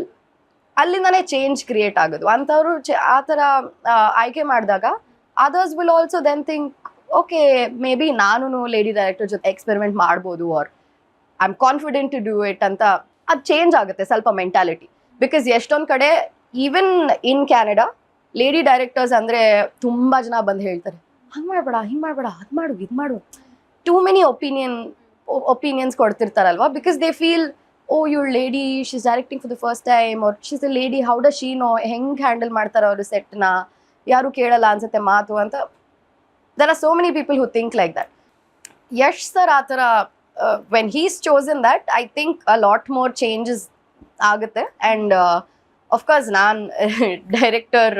ಅಲ್ಲಿಂದಾನೇ ಚೇಂಜ್ ಕ್ರಿಯೇಟ್ ಆಗೋದು. ಅಂಥವ್ರು ಆ ಥರ ಆಯ್ಕೆ ಮಾಡಿದಾಗ others will also then think, okay may be ನಾನು ಲೇಡಿ ಡೈರೆಕ್ಟರ್ ಜೊತೆ ಎಕ್ಸ್ಪೆರಿಮೆಂಟ್ ಮಾಡ್ಬೋದು, or I am confident to do it ಅಂತ ಅದು ಚೇಂಜ್ ಆಗುತ್ತೆ ಸ್ವಲ್ಪ ಮೆಂಟಾಲಿಟಿ. ಬಿಕಾಸ್ ಎಷ್ಟೊಂದು ಕಡೆ even in Canada lady directors ಅಂದರೆ ತುಂಬ ಜನ ಬಂದು ಹೇಳ್ತಾರೆ, ಹಂಗೆ ಮಾಡಬೇಡ, ಹಿಂಗೆ ಮಾಡಬೇಡ, ಅದು ಮಾಡು, ಇದು ಮಾಡು. ಟೂ ಮೆನಿ ಒಪಿನಿಯನ್ಸ್ ಕೊಡ್ತಿರ್ತಾರಲ್ವಾ. ಬಿಕಾಸ್ ದೇ ಫೀಲ್, ಓ ಇವಳು lady, she is directing for the first time, or she is a lady, how does she know, ಹೆಂಗೆ ಹ್ಯಾಂಡಲ್ ಮಾಡ್ತಾರೆ ಅವರು ಸೆಟ್ನ, ಯಾರು ಕೇಳಲ್ಲ ಅನ್ಸುತ್ತೆ ಮಾತು ಅಂತ. There are so many people who think like that. Yash sir ಆ ಥರ when he's chosen that, I think a lot more changes ಆಗುತ್ತೆ. ಆ್ಯಂಡ್ ಅಫ್ಕೋರ್ಸ್ ನಾನು ಡೈರೆಕ್ಟರ್,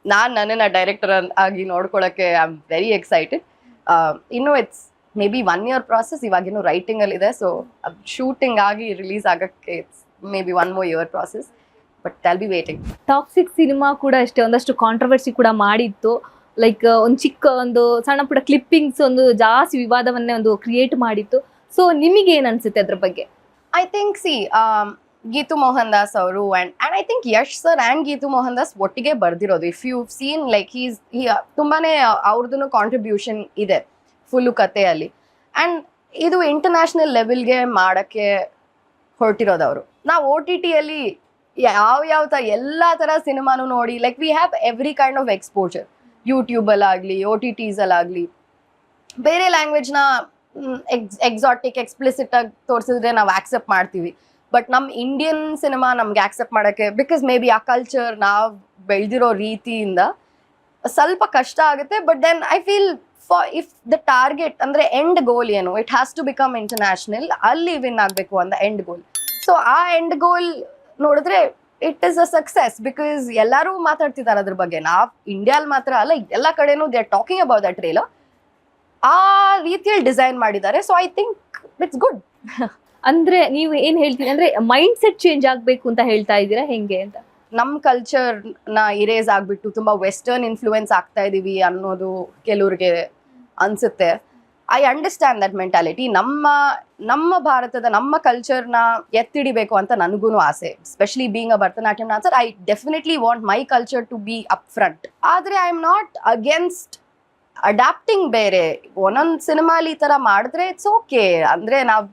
ನನ್ನನ್ನು ಡೈರೆಕ್ಟರ್ ಆಗಿ ನೋಡ್ಕೊಳ್ಳೋಕ್ಕೆ ಐ ಆಮ್ ವೆರಿ ಎಕ್ಸೈಟೆಡ್. ಇನ್ನೂ it's maybe 1 year process. ಇವಾಗಿನ್ನೂ ರೈಟಿಂಗಲ್ಲಿದೆ. ಸೊ ಶೂಟಿಂಗ್ ಆಗಿ ರಿಲೀಸ್ ಆಗೋಕ್ಕೆ it's maybe 1 more year process. But I'll be waiting. Toxic cinema ಕೂಡ ಅಷ್ಟೇ, ಒಂದಷ್ಟು ಕಾಂಟ್ರವರ್ಸಿ ಕೂಡ ಮಾಡಿತ್ತು. ಲೈಕ್ ಒಂದು ಚಿಕ್ಕ ಒಂದು ಸಣ್ಣ ಪುಟ್ಟ ಕ್ಲಿಪ್ಪಿಂಗ್ಸ್ ಒಂದು ಜಾಸ್ತಿ ವಿವಾದವನ್ನೇ ಒಂದು ಕ್ರಿಯೇಟ್ ಮಾಡಿತ್ತು. ಸೊ ನಿಮಗೆ ಏನು ಅನ್ಸುತ್ತೆ ಅದ್ರ ಬಗ್ಗೆ? ಐ ಥಿಂಕ್ ಗೀತು ಮೋಹನ್ ದಾಸ್ ಅವರು and I think Yash sir and Geethu Mohan Das ಒಟ್ಟಿಗೆ ಬರ್ದಿರೋದು. ಇಫ್ ಯು ಸೀನ್ ಲೈಕ್ ತುಂಬಾನೇ ಅವ್ರದ್ದು ಕಾಂಟ್ರಿಬ್ಯೂಷನ್ ಇದೆ ಫುಲ್ಲು ಕಥೆಯಲ್ಲಿ. ಆ್ಯಂಡ್ ಇದು ಇಂಟರ್ನ್ಯಾಷನಲ್ ಲೆವೆಲ್ಗೆ ಮಾಡೋಕ್ಕೆ ಹೊರಟಿರೋದವರು. ನಾವು OTTಯಲ್ಲಿ ಯಾವ ಎಲ್ಲ ಥರ ಸಿನಿಮಾನು ನೋಡಿ, like we have every kind of exposure. ಯೂಟ್ಯೂಬಲ್ಲಾಗಲಿ, OTTಸಲ್ಲಾಗಲಿ, ಬೇರೆ ಲ್ಯಾಂಗ್ವೇಜ್ನ ಎಕ್ಸಾಟಿಕ್ ಎಕ್ಸ್ಪ್ಲಿಸಿಟ್ ಆಗಿ ತೋರಿಸಿದ್ರೆ ನಾವು ಆಕ್ಸೆಪ್ಟ್ ಮಾಡ್ತೀವಿ. ಬಟ್ ನಮ್ಮ ಇಂಡಿಯನ್ ಸಿನಿಮಾ ನಮ್ಗೆ ಆಕ್ಸೆಪ್ಟ್ ಮಾಡೋಕ್ಕೆ, ಬಿಕಾಸ್ ಮೇ ಬಿ ಆ ಕಲ್ಚರ್ ನಾವು ಬೆಳೆದಿರೋ ರೀತಿಯಿಂದ ಸ್ವಲ್ಪ ಕಷ್ಟ ಆಗುತ್ತೆ. But then I feel if the target ಅಂದರೆ ಎಂಡ್ ಗೋಲ್ ಏನು, it has to become international, ಅಲ್ಲಿ ವಿನ್ ಆಗಬೇಕು ಅಂತ ಎಂಡ್ ಗೋಲ್. ಸೊ ಆ ಎಂಡ್ ಗೋಲ್ ನೋಡಿದ್ರೆ it is a success. Because ಎಲ್ಲರೂ ಮಾತಾಡ್ತಿದ್ದಾರೆ ಅದ್ರ ಬಗ್ಗೆ. ನಾವು ಇಂಡಿಯಾಲ್ ಮಾತ್ರ ಅಲ್ಲ, ಎಲ್ಲ ಕಡೆನೂ they are talking about that trailer. ಆ ರೀತಿಯಲ್ಲಿ ಡಿಸೈನ್ ಮಾಡಿದ್ದಾರೆ. So I think it's good. ಅಂದ್ರೆ ನೀವು ಏನ್ ಹೇಳ್ತೀನಿ ಅಂದ್ರೆ ಮೈಂಡ್ ಸೆಟ್ ಚೇಂಜ್ ಆಗ್ಬೇಕು ಅಂತ ಹೇಳ್ತಾ ಇದ್ದೀರಾ, ಹೆಂಗೆ ಅಂತ? ನಮ್ಮ ಕಲ್ಚರ್ನ ಇರೇಸ್ ಆಗಿಬಿಟ್ಟು ತುಂಬ ವೆಸ್ಟರ್ನ್ ಇನ್ಫ್ಲೂಯೆನ್ಸ್ ಆಗ್ತಾ ಇದೀವಿ ಅನ್ನೋದು ಕೆಲವ್ರಿಗೆ ಅನ್ಸುತ್ತೆ. I understand that mentality. ನಮ್ಮ ಭಾರತದ ನಮ್ಮ ಕಲ್ಚರ್ನ ಎತ್ತಿಡಿಬೇಕು ಅಂತ ನನಗೂ ಆಸೆ. Specially being a Bharatanatyam dancer, I definitely want my culture to be up front. ಆದರೆ I am not against adapting. ಬೇರೆ ಒಂದೊಂದು ಸಿನಿಮಾಲಿ ಈ ಥರ ಮಾಡಿದ್ರೆ ಇಟ್ಸ್ ಓಕೆ. ಅಂದರೆ ನಾವು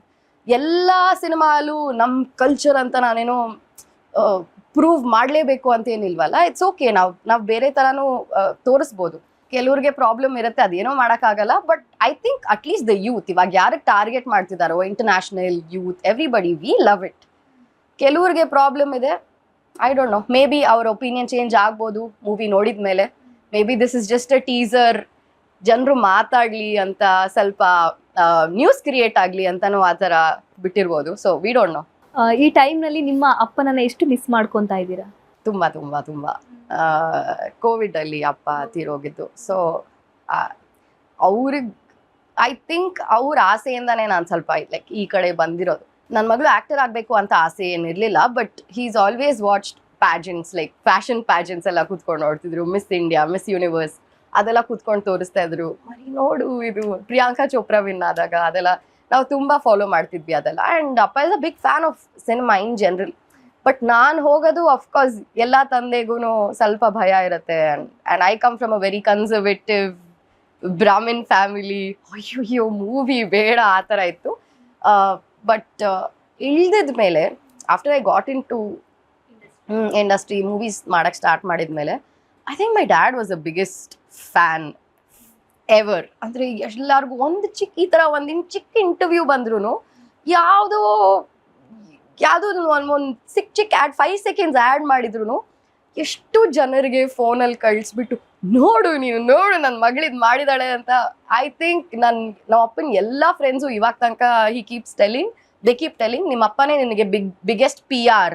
ಎಲ್ಲ ಸಿನಿಮಾಲು ನಮ್ಮ ಕಲ್ಚರ್ ಅಂತ ನಾನೇನೋ ಪ್ರೂವ್ ಮಾಡಲೇಬೇಕು ಅಂತ ಏನಿಲ್ವಲ್ಲ. ಇಟ್ಸ್ ಓಕೆ, ನಾವು ಬೇರೆ ಥರನೂ ತೋರಿಸ್ಬೋದು. ಕೆಲವ್ರಿಗೆ ಪ್ರಾಬ್ಲಮ್ ಇರುತ್ತೆ, ಅದೇನೋ ಮಾಡೋಕ್ಕಾಗಲ್ಲ. But I think at least the youth ಇವಾಗ ಯಾರಿಗೆ ಟಾರ್ಗೆಟ್ ಮಾಡ್ತಿದ್ದಾರೋ, international youth, everybody, we love it. ಕೆಲವ್ರಿಗೆ ಪ್ರಾಬ್ಲಮ್ ಇದೆ, I don't know, maybe ಅವ್ರ ಒಪಿನಿಯನ್ ಚೇಂಜ್ ಆಗ್ಬೋದು ಮೂವಿ ನೋಡಿದ ಮೇಲೆ. Maybe this is just a teaser, ಜನರು ಮಾತಾಡ್ಲಿ ಅಂತ, ಸ್ವಲ್ಪ ನ್ಯೂಸ್ ಕ್ರಿಯೇಟ್ ಆಗಲಿ ಅಂತನೂ ಆ ಥರ ಬಿಟ್ಟಿರ್ಬೋದು. So we don't know. ಈ ಟೈಮ್ನಲ್ಲಿ ನಿಮ್ಮ ಅಪ್ಪನನ್ನ ಎಷ್ಟು ಮಿಸ್ ಮಾಡ್ಕೊತಾ ಇದ್ದೀರಾ? ತುಂಬ ತುಂಬ ತುಂಬ. ಕೋವಿಡಲ್ಲಿ ಅಪ್ಪ ತೀರೋಗಿದ್ದು. ಸೊ ಅವ್ರಿಗೆ ಐ ಥಿಂಕ್ ಅವ್ರ ಆಸೆಯಿಂದನೇ ನಾನು ಸ್ವಲ್ಪ ಲೈಕ್ ಈ ಕಡೆ ಬಂದಿರೋದು. ನನ್ನ ಮಗಳು ಆ್ಯಕ್ಟರ್ ಆಗಬೇಕು ಅಂತ ಆಸೆ ಏನಿರಲಿಲ್ಲ. But he is always watched pageants, like fashion pageants ಎಲ್ಲ ಕೂತ್ಕೊಂಡು ನೋಡ್ತಿದ್ರು. ಮಿಸ್ ಇಂಡಿಯಾ, ಮಿಸ್ ಯೂನಿವರ್ಸ್ ಅದೆಲ್ಲ ಕೂತ್ಕೊಂಡು ತೋರಿಸ್ತಾ ಇದ್ರು. ಮರಿ ನೋಡು, ಇದು ಪ್ರಿಯಾಂಕಾ ಚೋಪ್ರಾ ವಿನ್ ಆದಾಗ ಅದೆಲ್ಲ ನಾವು ತುಂಬ ಫಾಲೋ ಮಾಡ್ತಿದ್ವಿ ಅದೆಲ್ಲ. ಆ್ಯಂಡ್ ಅಪ್ಪ is a big fan of cinema in general. But ನಾನು ಹೋಗೋದು ಅಫ್ಕೋರ್ಸ್ ಎಲ್ಲ ತಂದೆಗೂ ಸ್ವಲ್ಪ ಭಯ ಇರುತ್ತೆ. And I come from a very conservative Brahmin family. ಅಯ್ಯೋ ಮೂವಿ ಬೇಡ ಆ ಥರ ಇತ್ತು. ಬಟ್ ಇಳ್ದಿದ ಮೇಲೆ after I got into industry, movies ಮಾಡೋಕ್ಕೆ ಸ್ಟಾರ್ಟ್ ಮಾಡಿದ್ಮೇಲೆ I think my dad was the biggest fan ever. ಅಂದರೆ ಎಲ್ಲರಿಗೂ ಒಂದು ಈ ಥರ ಒಂದಿನ ಚಿಕ್ಕ ಇಂಟರ್ವ್ಯೂ ಬಂದ್ರೂ ಯಾವುದೋ ಒಂದು ಚಿಕ್ಕ ಆ್ಯಡ್ 5 seconds ಆ್ಯಡ್ ಮಾಡಿದ್ರು ಎಷ್ಟು ಜನರಿಗೆ ಫೋನಲ್ಲಿ ಕಳಿಸ್ಬಿಟ್ಟು ನೋಡು ನನ್ನ ಮಗಳಿದ್ ಮಾಡಿದಾಳೆ ಅಂತ. ಐ ಥಿಂಕ್ ನಮ್ಮ ಅಪ್ಪನ ಎಲ್ಲ ಫ್ರೆಂಡ್ಸು ಇವಾಗ ತನಕ ದೇ ಕೀಪ್ ಟೆಲಿಂಗ್ ನಿಮ್ಮ ಅಪ್ಪನೇ ನಿನಗೆ ಬಿಗ್ಗೆಸ್ಟ್ PR.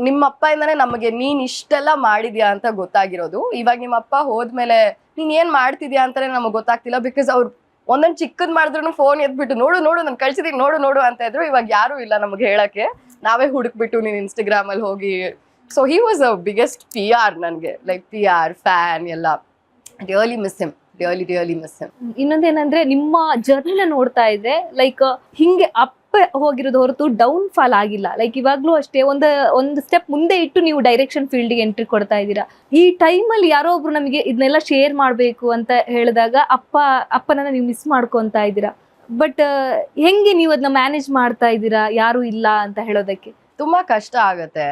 ನಿಮ್ಮ ಅಪ್ಪಯಿಂದನೇ ನಮಗೆ ನೀನು ಇಷ್ಟೆಲ್ಲ ಮಾಡಿದ್ಯಾ ಅಂತ ಗೊತ್ತಾಗಿರೋದು. ಇವಾಗ ನಿಮ್ಮ ಅಪ್ಪ ಹೋದ್ಮೇಲೆ ನೀನು ಏನು ಮಾಡ್ತಿದ್ಯಾ ಅಂತಾನೆ ನಮಗೆ ಗೊತ್ತಾಗ್ತಿಲ್ಲ. ಬಿಕಾಸ್ ಅವ್ರು ಒಂದೊಂದು ಚಿಕ್ಕದ್ ಮಾಡಿದ್ರು ಫೋನ್ ಎದ್ಬಿಟ್ಟು ನೋಡು ನಾನು ಕಳ್ಸಿದೀನಿ ನೋಡು ಅಂತ ಇದ್ರು. ಇವಾಗ ಯಾರೂ ಇಲ್ಲ ನಮಗೆ ಹೇಳಕ್ಕೆ, ನಾವೇ ಹುಡುಕ್ಬಿಟ್ಟು ನೀನು ಇನ್ಸ್ಟಾಗ್ರಾಮಲ್ಲಿ ಹೋಗಿ. So he was a biggest PR ನನಗೆ, ಲೈಕ್ PR ಫ್ಯಾನ್ ಎಲ್ಲ. Really miss him, really miss him. ಇನ್ನೊಂದೇನಂದ್ರೆ ನಿಮ್ಮ ಜರ್ನಿನ ನೋಡ್ತಾ ಇದ್ರೆ ಲೈಕ್ ಹಿಂಗೆ ಅಪ್ ಹೋಗಿರೋದು ಹೊರತು ಡೌನ್ ಫಾಲ್ ಆಗಿಲ್ಲ. ಲೈಕ್ ಇವಾಗ್ಲೂ ಅಷ್ಟೇ ಒಂದು ಸ್ಟೆಪ್ ಮುಂದೆ ಇಟ್ಟು ನೀವು ಡೈರೆಕ್ಷನ್ ಫೀಲ್ಡ್ಗೆ ಎಂಟ್ರಿ ಕೊಡ್ತಾ ಇದ್ದೀರಾ. ಈ ಟೈಮಲ್ಲಿ ಯಾರೋ ಒಬ್ರು ನಮಗೆ ಇದನ್ನೆಲ್ಲ ಶೇರ್ ಮಾಡಬೇಕು ಅಂತ ಹೇಳಿದಾಗ ಅಪ್ಪನನ್ನ ನೀವು ಮಿಸ್ ಮಾಡ್ಕೊತಾ ಇದ್ದೀರಾ. ಬಟ್ ಹೆಂಗೆ ನೀವು ಅದನ್ನ ಮ್ಯಾನೇಜ್ ಮಾಡ್ತಾ ಇದ್ದೀರಾ ಯಾರು ಇಲ್ಲ ಅಂತ ಹೇಳೋದಕ್ಕೆ? ತುಂಬಾ ಕಷ್ಟ ಆಗುತ್ತೆ,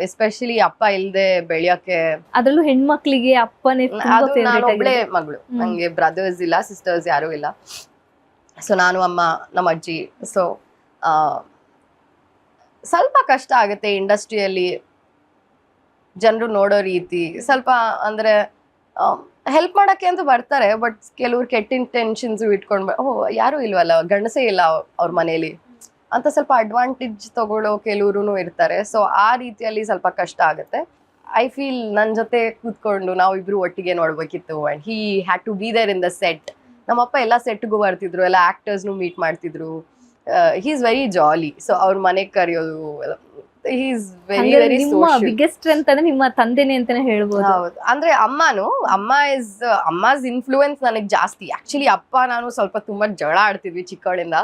ಎಸ್ಪೆಷಲಿ ಅಪ್ಪ ಇಲ್ದೆ ಬೆಳೆಯಕ್ಕೆ. ಅದ್ರಲ್ಲೂ ಹೆಣ್ಮಕ್ಳಿಗೆ ಅಪ್ಪನೇ ನಾನು ಒಬ್ಳೆ ಮಗಳು, ನಂಗೆ ಬ್ರದರ್ಸ್ ಇಲ್ಲ, ಸಿಸ್ಟರ್ಸ್ ಯಾರು ಇಲ್ಲ. ಸೊ ನಾನು, ಅಮ್ಮ, ನಮ್ಮ ಅಜ್ಜಿ. ಸೊ ಸ್ವಲ್ಪ ಕಷ್ಟ ಆಗುತ್ತೆ ಇಂಡಸ್ಟ್ರಿಯಲ್ಲಿ ಜನರು ನೋಡೋ ರೀತಿ. ಸ್ವಲ್ಪ ಅಂದ್ರೆ ಹೆಲ್ಪ್ ಮಾಡಕ್ಕೆ ಅಂತ ಬರ್ತಾರೆ, ಬಟ್ ಕೆಲವ್ರು ಕೆಟ್ಟ ಇಂಟೆನ್ಷನ್ಸ್ ಇಟ್ಕೊಂಡು ಯಾರು ಇಲ್ವಲ್ಲ, ಗಂಡಸೇ ಇಲ್ಲ ಅವ್ರ ಮನೇಲಿ ಅಂತ ಸ್ವಲ್ಪ ಅಡ್ವಾಂಟೇಜ್ ತಗೊಳ್ಳೋ ಕೆಲವ್ರು ಇರ್ತಾರೆ. ಸೊ ಆ ರೀತಿಯಲ್ಲಿ ಸ್ವಲ್ಪ ಕಷ್ಟ ಆಗುತ್ತೆ. ಐ ಫೀಲ್ ನನ್ನ ಜೊತೆ ಕೂತ್ಕೊಂಡು ನಾವು ಇಬ್ರು ಒಟ್ಟಿಗೆ ನೋಡ್ಬೇಕಿತ್ತು. And he had to be there in the set. ನಮ್ಮಪ್ಪ ಎಲ್ಲ ಸೆಟ್ಗೂ ಬರ್ತಿದ್ರು, ಎಲ್ಲ ಆಕ್ಟರ್ಸ್ನು ಮೀಟ್ ಮಾಡ್ತಿದ್ರು. He is very jolly. So ಅವ್ರ ಮನೆಗೆ ಕರೆಯೋದು, he is very very social. Biggest strength ಅಂದ್ರೆ ನಿಮ್ಮ ತಂದೆನೇ ಅಂತಾನೆ ಹೇಳ್ಬೋದು. ಹೌದು, ಅಂದ್ರೆ ಅಮ್ಮಾಸ್ ಇನ್ಫ್ಲೂಯೆನ್ಸ್ ನನಗೆ ಜಾಸ್ತಿ. ಆಕ್ಚುಲಿ ಅಪ್ಪ ನಾನು ಸ್ವಲ್ಪ ತುಂಬಾ ಜಗಳ ಆಡ್ತಿದ್ವಿ ಚಿಕ್ಕವಳಿಂದ.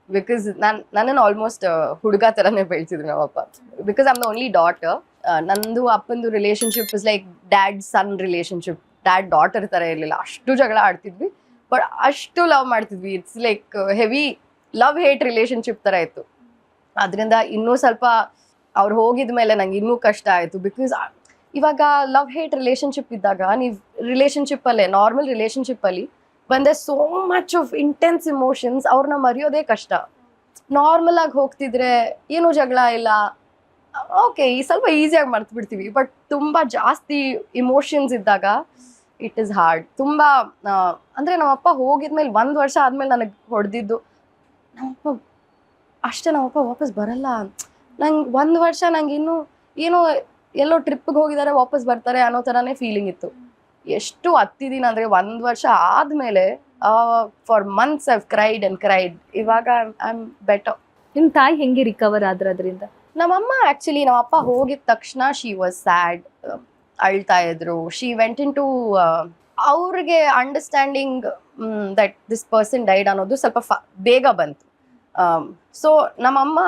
ಬಿಕಾಸ್ ನನ್ನನ್ನು ಆಲ್ಮೋಸ್ಟ್ ಹುಡುಗ ಥರನೇ ಬೆಳೆಸಿದ್ರು ನಮ್ಮಪ್ಪ. Because I am the only daughter. ನಂದು ಅಪ್ಪಂದು relationship is like dad son relationship, dad daughter ಥರ ಇರಲಿಲ್ಲ. ಅಷ್ಟು ಜಗಳ ಆಡ್ತಿದ್ವಿ, ಬಟ್ ಅಷ್ಟು ಲವ್ ಮಾಡ್ತಿದ್ವಿ. It's like heavy love hate relationship ಥರ ಇತ್ತು. ಅದರಿಂದ ಇನ್ನೂ ಸ್ವಲ್ಪ ಅವ್ರು ಹೋಗಿದ ಮೇಲೆ ನಂಗೆ ಇನ್ನೂ ಕಷ್ಟ ಆಯಿತು. ಬಿಕಾಸ್ ಇವಾಗ ಲವ್ ಹೇಟ್ ರಿಲೇಶನ್ಶಿಪ್ ಇದ್ದಾಗ ನೀವು ರಿಲೇಶನ್ಶಿಪ್ಪಲ್ಲೇ, ನಾರ್ಮಲ್ ರಿಲೇಶನ್ಶಿಪ್ಪಲ್ಲಿ ಬಂದೆ so much of intense emotions, ಅವ್ರನ್ನ ಮರೆಯೋದೇ ಕಷ್ಟ. ನಾರ್ಮಲ್ ಆಗಿ ಹೋಗ್ತಿದ್ರೆ ಏನೂ ಜಗಳ ಇಲ್ಲ, ಓಕೆ ಸ್ವಲ್ಪ ಈಸಿಯಾಗಿ ಮರ್ತು ಬಿಡ್ತೀವಿ. ಬಟ್ ತುಂಬ ಜಾಸ್ತಿ ಇಮೋಷನ್ಸ್ ಇದ್ದಾಗ ಇಟ್ ಈಸ್ ಹಾರ್ಡ್. ತುಂಬ ಅಂದರೆ ನಮ್ಮಪ್ಪ ಹೋಗಿದ್ಮೇಲೆ 1 ವರ್ಷ ಆದಮೇಲೆ ನನಗೆ ಹೊಡೆದಿದ್ದು, ನಮ್ಮಪ್ಪ ವಾಪಸ್ ಬರಲ್ಲ. ನಂಗೆ 1 ವರ್ಷ ನಂಗೆ ಇನ್ನೂ ಏನೋ ಎಲ್ಲೋ ಟ್ರಿಪ್ಗೆ ಹೋಗಿದ್ದಾರೆ, ವಾಪಸ್ ಬರ್ತಾರೆ ಅನ್ನೋ ಥರನೇ ಫೀಲಿಂಗ್ ಇತ್ತು. ಎಷ್ಟು ಹತ್ತಿದೀನಿ ಅಂದರೆ 1 ವರ್ಷ ಆದಮೇಲೆ ಫಾರ್ ಮಂತ್ಸ್ ಐವ್ ಕ್ರೈಡ್. ಇವಾಗ ಐ ಆಮ್ ಬೆಟರ್. ನಿಮ್ಮ ತಾಯಿ ಹೆಂಗೆ ರಿಕವರ್ ಆದ್ರ ಅದರಿಂದ? ನಮ್ಮಮ್ಮ ಆ್ಯಕ್ಚುಲಿ ನಮ್ಮಪ್ಪ ಹೋಗಿದ ತಕ್ಷಣ ಶಿ ವಾಸ್ ಸ್ಯಾಡ್, ಅಳ್ತಾ ಇದ್ರು. ಶಿ ವೆಂಟ್ ಇನ್ ಟು ಅವ್ರಿಗೆ understanding that this person died ಅನ್ನೋದು ಸ್ವಲ್ಪ ಬೇಗ ಬಂತು. ಸೊ ನಮ್ಮಮ್ಮ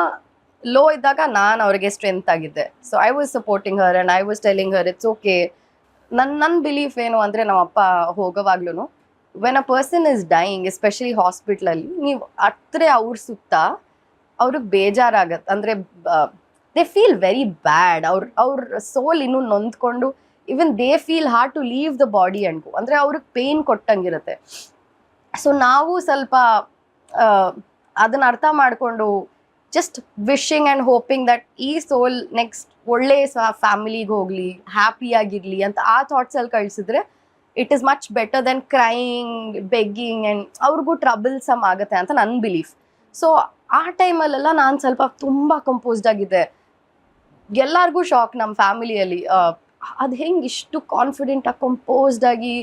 ಲೋ ಇದ್ದಾಗ ನಾನು ಅವ್ರಿಗೆ ಸ್ಟ್ರೆಂತ್ ಆಗಿದ್ದೆ. So I was supporting her and I was telling her it's okay. ನನ್ನ ಬಿಲೀಫ್ ಏನು ಅಂದರೆ ನಮ್ಮಪ್ಪ ಹೋಗೋವಾಗ್ಲೂ when a person is dying, especially ಹಾಸ್ಪಿಟ್ಲಲ್ಲಿ, ನೀವು ಹತ್ರ ಅವ್ರ ಸುತ್ತ ಅವ್ರಿಗೆ ಬೇಜಾರಾಗತ್ತೆ. ಅಂದರೆ ದೇ ಫೀಲ್ ವೆರಿ ಬ್ಯಾಡ್. ಅವ್ರ ಸೋಲ್ ಇನ್ನೂ ನೊಂದ್ಕೊಂಡು even they feel hard to leave the body and go. ಅಂದ್ರೆ ಅವ್ರಿಗೆ ಪೇನ್ ಕೊಟ್ಟಂಗಿರುತ್ತೆ. ಸೊ ನಾವು ಸ್ವಲ್ಪ ಅದನ್ನ ಅರ್ಥ ಮಾಡ್ಕೊಂಡು just wishing and hoping that ಈ ಸೋಲ್ ನೆಕ್ಸ್ಟ್ ಒಳ್ಳೆ ಫ್ಯಾಮಿಲಿಗೆ ಹೋಗ್ಲಿ, ಹ್ಯಾಪಿ ಆಗಿರ್ಲಿ ಅಂತ ಆ ಥಾಟ್ಸಲ್ಲಿ ಕಳಿಸಿದ್ರೆ it is much better then crying, begging and ಅವ್ರಿಗೂ ಟ್ರಬಲ್ಸಮ್ ಆಗುತ್ತೆ ಅಂತ ನನ್ನ ಬಿಲೀಫ್. ಸೊ ಆ ಟೈಮಲ್ಲೆಲ್ಲ ನಾನು ಸ್ವಲ್ಪ ತುಂಬ ಕಂಪೋಸ್ಡ್ ಆಗಿದ್ದೆ. ಎಲ್ಲರಿಗೂ ಶಾಕ್ ನಮ್ಮ ಫ್ಯಾಮಿಲಿಯಲ್ಲಿ, ಅದು ಹೆಂಗೆ ಇಷ್ಟು ಕಾನ್ಫಿಡೆಂಟಾಗಿ ಕಂಪೋಸ್ಡ್ ಆಗಿ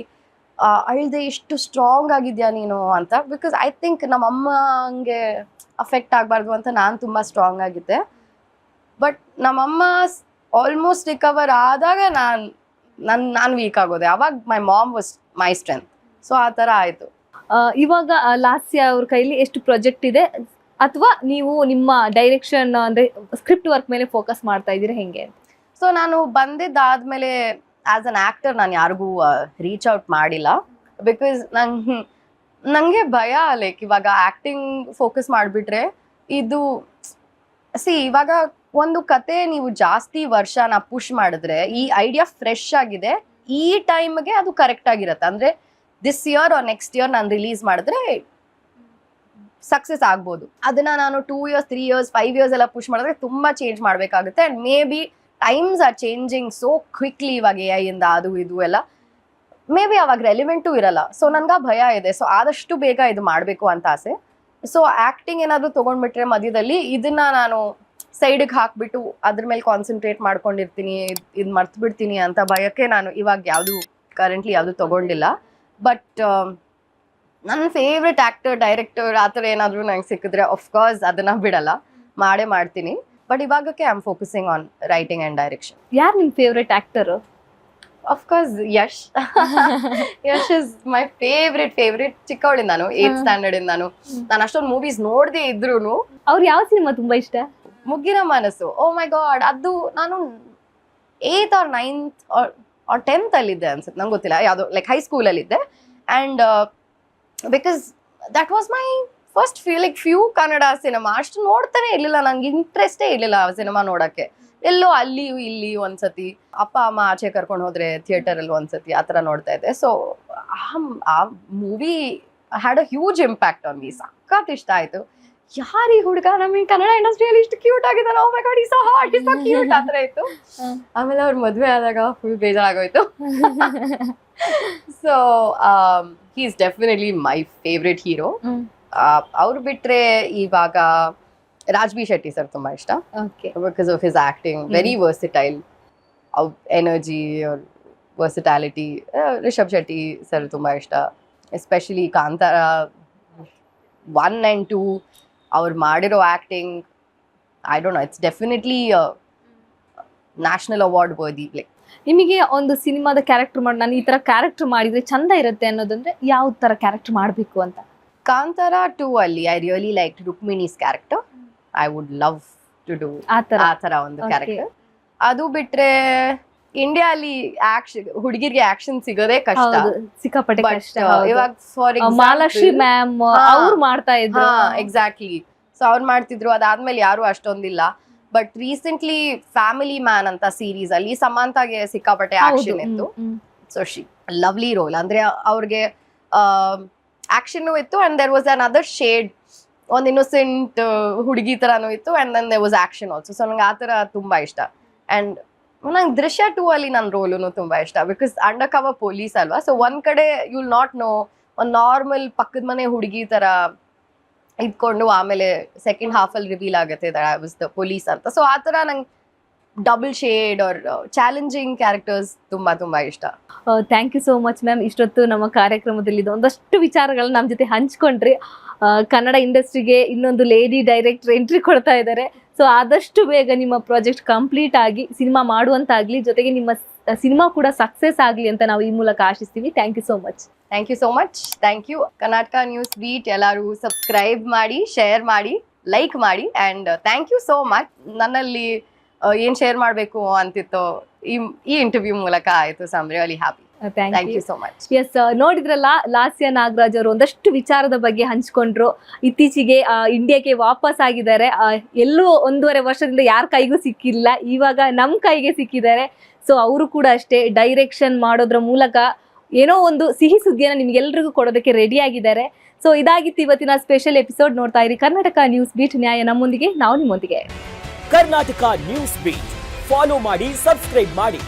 ಅಳ್ದೆ ಇಷ್ಟು ಸ್ಟ್ರಾಂಗ್ ಆಗಿದ್ಯಾ ನೀನು ಅಂತ. ಬಿಕಾಸ್ ಐ ಥಿಂಕ್ ನಮ್ಮ ಅಮ್ಮಂಗೆ ಅಫೆಕ್ಟ್ ಆಗಬಾರ್ದು ಅಂತ ನಾನು ತುಂಬ ಸ್ಟ್ರಾಂಗ್ ಆಗಿದ್ದೆ. ಬಟ್ ನಮ್ಮಮ್ಮ ಆಲ್ಮೋಸ್ಟ್ ರಿಕವರ್ ಆದಾಗ ನಾನು ವೀಕ್ ಆಗೋದೆ. ಅವಾಗ my mom was my strength. So ಆ ಥರ ಆಯಿತು. ಇವಾಗ ಲಾಸ್ಯ ಅವ್ರ ಕೈಲಿ ಎಷ್ಟು ಪ್ರಾಜೆಕ್ಟ್ ಇದೆ, ಅಥವಾ ನೀವು ನಿಮ್ಮ ಡೈರೆಕ್ಷನ್ ಅಂದ್ರೆ ಸ್ಕ್ರಿಪ್ಟ್ ವರ್ಕ್ ಮೇಲೆ ಫೋಕಸ್ ಮಾಡ್ತಾ ಇದ್ದೀರಾ ಹೆಂಗೆ? ಸೊ ನಾನು ಬಂದಿದ್ದಾದ್ಮೇಲೆ ಆಸ್ ಅನ್ ಆಕ್ಟರ್ ನಾನು ಯಾರಿಗೂ ರೀಚ್ ಔಟ್ ಮಾಡಿಲ್ಲ. ಬಿಕಾಸ್ ನನಗೆ ಭಯ, ಲೈಕ್ ಇವಾಗ ಆಕ್ಟಿಂಗ್ ಫೋಕಸ್ ಮಾಡಿಬಿಟ್ರೆ ಇದು ಇವಾಗ ಒಂದು ಕತೆ ನೀವು ಜಾಸ್ತಿ ವರ್ಷನ ಪುಷ್ ಮಾಡಿದ್ರೆ ಈ ಐಡಿಯಾ ಫ್ರೆಶ್ ಆಗಿದೆ, ಈ ಟೈಮ್ಗೆ ಅದು ಕರೆಕ್ಟ್ ಆಗಿರುತ್ತೆ. ಅಂದ್ರೆ this year or next year ನಾನು ರಿಲೀಸ್ ಮಾಡಿದ್ರೆ ಸಕ್ಸಸ್ ಆಗ್ಬೋದು. ಅದನ್ನ ನಾನು 2 years 3 years 5 years ಎಲ್ಲ ಪುಷ್ ಮಾಡಿದ್ರೆ ತುಂಬಾ ಚೇಂಜ್ ಮಾಡ್ಬೇಕಾಗುತ್ತೆ. And may be times are changing so quickly ಇವಾಗ AI ಇಂದ ಅದು ಇದು ಎಲ್ಲ ಮೇ ಬಿ ಅವಾಗ ರೆಲಿವೆಂಟು ಇರಲ್ಲ. ಸೊ ನನ್ಗೆ ಭಯ ಇದೆ. ಸೊ ಆದಷ್ಟು ಬೇಗ ಇದು ಮಾಡಬೇಕು ಅಂತ ಆಸೆ. ಸೊ ಆಕ್ಟಿಂಗ್ ಏನಾದ್ರು ತಗೊಂಡ್ಬಿಟ್ರೆ ಮಧ್ಯದಲ್ಲಿ ಇದನ್ನ ನಾನು ಸೈಡಿಗೆ ಹಾಕ್ಬಿಟ್ಟು ಅದ್ರ ಮೇಲೆ ಕಾನ್ಸಂಟ್ರೇಟ್ ಮಾಡ್ಕೊಂಡಿರ್ತೀನಿ, ಇದು ಮರ್ತು ಬಿಡ್ತೀನಿ ಅಂತ ಭಯಕ್ಕೆ ನಾನು ಇವಾಗ ಯಾವುದು ಕರೆಂಟ್ಲಿ ಯಾವುದು ತಗೊಂಡಿಲ್ಲ. ಬಟ್ ನನ್ನ ಫೇವ್ರೆಟ್ ಆಕ್ಟರ್, ಡೈರೆಕ್ಟರ್ ಆ ಥರ ಏನಾದರೂ ನಂಗೆ ಸಿಕ್ಕಿದ್ರೆ ಅಫ್ಕೋರ್ಸ್ ಅದನ್ನ ಬಿಡಲ್ಲ, ಮಾಡೇ ಮಾಡ್ತೀನಿ. ಬಟ್ ಇವಾಗಕ್ಕೆ I am focusing on writing and direction. ಯಾರು ನಿಮ್ಮ favourite actor? Of course Yash. Yash is my favourite ಚಿಕ್ಕವಳಿಂದಾನು, 8th standard ಇಂದಾನು. ನಾನು ಅಷ್ಟೊಂದು ಮೂವೀಸ್ ನೋಡದೆ ಇದ್ರು ಅವ್ರು ಯಾವ ಸಿನಿಮಾ ತುಂಬಾ ಇಷ್ಟ? ಮುಗ್ಗಿನ ಮನಸ್ಸು. ಓ ಮೈ ಗಾಡ್, ಅದು ನಾನು 8th or 9th or 10th ಅಲ್ಲಿದ್ದೆ ಅನ್ಸುತ್ತೆ, ನಂಗೆ ಗೊತ್ತಿಲ್ಲ ಯಾವುದು, ಲೈಕ್ ಹೈಸ್ಕೂಲಲ್ಲಿದ್ದೆ. And because that was my first few Kannada cinema. ಅಷ್ಟು ನೋಡ್ತಾನೆ ಇರಲಿಲ್ಲ, ನಂಗೆ ಇಂಟ್ರೆಸ್ಟೇ ಇರಲಿಲ್ಲ ಆ ಸಿನಿಮಾ ನೋಡೋಕ್ಕೆ. ಎಲ್ಲೋ ಅಲ್ಲಿ ಇಲ್ಲಿ ಒಂದ್ಸತಿ ಅಪ್ಪ ಅಮ್ಮ ಆಚೆ ಕರ್ಕೊಂಡು ಹೋದ್ರೆ ಥಿಯೇಟರಲ್ಲಿ ಒಂದ್ಸತಿ ಆ ಥರ ನೋಡ್ತಾ ಇದ್ದೆ. ಸೊ ಆ movie had a huge impact on me. ಸಖತ್ ಇಷ್ಟ ಆಯಿತು. ಯಾರೀ ಹುಡುಗ ನಮ್ಮ ಕನ್ನಡ ಇಂಡಸ್ಟ್ರಿಯಲ್ಲಿ ಇಷ್ಟು ಕ್ಯೂಟ್ ಆಗಿದ್ದಾನೆ, oh my god is so hot, is so cute ಆ ಥರ ಇತ್ತು. ಆಮೇಲೆ ಅವ್ರ ಮದುವೆ ಆದಾಗ ಫುಲ್ ಬೇಜಾರಾಗೋಯ್ತು. So he is definitely my favourite hero. ಅವ್ರು ಬಿಟ್ರೆ ಇವಾಗ ರಾಜ್ಬಿ ಶೆಟ್ಟಿ ಸರ್ ತುಂಬಾ ಇಷ್ಟ. Because of his acting, very versatile, energy or versatility. Rishab Shetty sir ತುಂಬಾ ಇಷ್ಟ, ಎಸ್ಪೆಷಲಿ ಕಾಂತಾರ 1 and 2 ಅವ್ರು ಮಾಡಿರೋ acting, I don't know, it's definitely national award worthy. Like ನಿಮಗೆ ಒಂದು ಸಿನಿಮಾದ ಕ್ಯಾರೆಕ್ಟರ್ ಮಾಡಿ ನಾನು ಈ ತರ ಕ್ಯಾರೆಕ್ಟರ್ ಮಾಡಿದ್ರೆ ಚಂದ ಇರುತ್ತೆ ಅನ್ನೋದಂದ್ರೆ ಯಾವ ತರ ಕ್ಯಾರೆಕ್ಟರ್ ಮಾಡಬೇಕು ಅಂತ? ಕಾಂತಾರ 2 ಅಲ್ಲಿ I really like Rukmini's character. I would love to do ಆ ತರ ಒಂದು ಕ್ಯಾರೆಕ್ಟರ್. ಅದು ಬಿಟ್ರೆ ಇಂಡಿಯಾ ಅಲ್ಲಿ ಹುಡುಗಿರ್ಗೆ ಆಕ್ಷನ್ ಸಿಗೋದೇ ಕಷ್ಟ, ಸಿಕ್ಕಾಪಟ್ಟೆ ಕಷ್ಟ. ಇವಾಗ ಫಾರ್ ಮಹಾಲಕ್ಷ್ಮಿ ಮ್ಯಾಮ್ ಅವ್ರು ಮಾಡ್ತಾ ಇದ್ರು. ಎಕ್ಸಾಕ್ಟ್ಲಿ. ಸೊ ಅವ್ರು ಮಾಡ್ತಿದ್ರು, ಅದಾದ್ಮೇಲೆ ಯಾರು ಅಷ್ಟೊಂದಿಲ್ಲ. ಬಟ್ ರೀಸೆಂಟ್ಲಿ ಫ್ಯಾಮಿಲಿ ಮ್ಯಾನ್ ಅಂತ ಸೀರೀಸ್ ಅಲ್ಲಿ ಸಮಾಂತಾಗೆ ಸಿಕ್ಕಾಪಟ್ಟೆ ಆಕ್ಷನ್ ಇತ್ತು. So she lovely role. ಅಂದ್ರೆ ಅವ್ರಿಗೆ ಆಕ್ಷನ್ ಇತ್ತು and there was another shade, ಒಂದು ಇನ್ನೋಸೆಂಟ್ ಹುಡುಗಿ ತರಾನು ಇತ್ತು, and then there was action also. So ನಂಗೆ ಆ ಥರ ತುಂಬಾ ಇಷ್ಟ. ಅಂಡ್ ನಂಗೆ ದೃಶ್ಯ 2 ಅಲ್ಲಿ ನನ್ನ ರೋಲು ತುಂಬಾ ಇಷ್ಟ. ಬಿಕಾಸ್ ಅಂಡರ್ ಕವರ್ ಪೊಲೀಸ್ ಅಲ್ವಾ. ಸೊ ಒಂದ್ ಕಡೆ ಯು ವಿಲ್ ನಾಟ್ ನೋ, ಒಂದು ನಾರ್ಮಲ್ ಪಕ್ಕದ ಮನೆ ಹುಡುಗಿ ತರ ಇದ್ಕೊಂಡು ಆಮೇಲೆ ಸೆಕೆಂಡ್ ಹಾಫ್ ಅಲ್ಲಿ ರಿವೀಲ್ ಆಗುತ್ತೆ that I was the police ಅಂತ. ಸೊ ಆ ಥರ ನಂಗೆ double shade or challenging characters ತುಂಬಾ ಇಷ್ಟ. Thank you so much ma'am. ಇಷ್ಟೊತ್ತು ನಮ್ಮ ಕಾರ್ಯಕ್ರಮದಲ್ಲಿ ಒಂದಷ್ಟು ವಿಚಾರಗಳನ್ನ ನಮ್ಮ ಜೊತೆ ಹಂಚ್ಕೊಂಡ್ರಿ. ಕನ್ನಡ ಇಂಡಸ್ಟ್ರಿಗೆ ಇನ್ನೊಂದು ಲೇಡಿ ಡೈರೆಕ್ಟರ್ ಎಂಟ್ರಿ ಕೊಡ್ತಾ ಇದ್ದಾರೆ. ಸೊ ಆದಷ್ಟು ಬೇಗ ನಿಮ್ಮ ಪ್ರಾಜೆಕ್ಟ್ ಕಂಪ್ಲೀಟ್ ಆಗಿ ಸಿನಿಮಾ ಮಾಡುವಂತಾಗ್ಲಿ, ಜೊತೆಗೆ ನಿಮ್ಮ ಸಿನಿಮಾ ಕೂಡ ಸಕ್ಸಸ್ ಆಗಲಿ ಅಂತ ನಾವು ಈ ಮೂಲಕ ಆಶಿಸ್ತೀವಿ. Thank you so much. Thank you so much. Thank you. Karnataka news beat ಎಲ್ಲರೂ ಸಬ್ಸ್ಕ್ರೈಬ್ ಮಾಡಿ, ಶೇರ್ ಮಾಡಿ, ಲೈಕ್ ಮಾಡಿ. And thank you so much. ನನ್ನಲ್ಲಿ ಏನು ಶೇರ್ ಮಾಡಬೇಕು ಅಂತಿತ್ತೋ ಈ ಇಂಟರ್ವ್ಯೂ ಮೂಲಕ ಆಯಿತು. So I am really happy. Thank thank you. You so much. Yes, ನೋಡಿದ್ರಲ್ಲ, ಲಾಸ್ಯ ನಾಗರಾಜ್ ಅವರು ಒಂದಷ್ಟು ವಿಚಾರದ ಬಗ್ಗೆ ಹಂಚ್ಕೊಂಡ್ರು. ಇತ್ತೀಚೆಗೆ ಇಂಡಿಯಾಕ್ಕೆ ವಾಪಸ್ ಆಗಿದ್ದಾರೆ. ಎಲ್ಲೂ 1.5 ವರ್ಷದಿಂದ ಯಾರ ಕೈಗೂ ಸಿಕ್ಕಿಲ್ಲ, ಇವಾಗ ನಮ್ಮ ಕೈಗೆ ಸಿಕ್ಕಿದ್ದಾರೆ. ಸೊ ಅವರು ಕೂಡ ಅಷ್ಟೇ ಡೈರೆಕ್ಷನ್ ಮಾಡೋದ್ರ ಮೂಲಕ ಏನೋ ಒಂದು ಸಿಹಿ ಸುದ್ದಿಯನ್ನು ನಿಮ್ಗೆಲ್ರಿಗೂ ಕೊಡೋದಕ್ಕೆ ರೆಡಿ ಆಗಿದ್ದಾರೆ. ಸೊ ಇದಾಗಿತ್ತು ಇವತ್ತಿನ ಸ್ಪೆಷಲ್ ಎಪಿಸೋಡ್. ನೋಡ್ತಾ ಇರಿ ಕರ್ನಾಟಕ ನ್ಯೂಸ್ ಬೀಟ್, ನ್ಯಾಯ ನಮ್ಮೊಂದಿಗೆ, ನಾವು ನಿಮ್ಮೊಂದಿಗೆ. ಕರ್ನಾಟಕ ನ್ಯೂಸ್ ಬೀಟ್ ಫಾಲೋ ಮಾಡಿ, ಸಬ್ಸ್ಕ್ರೈಬ್ ಮಾಡಿ.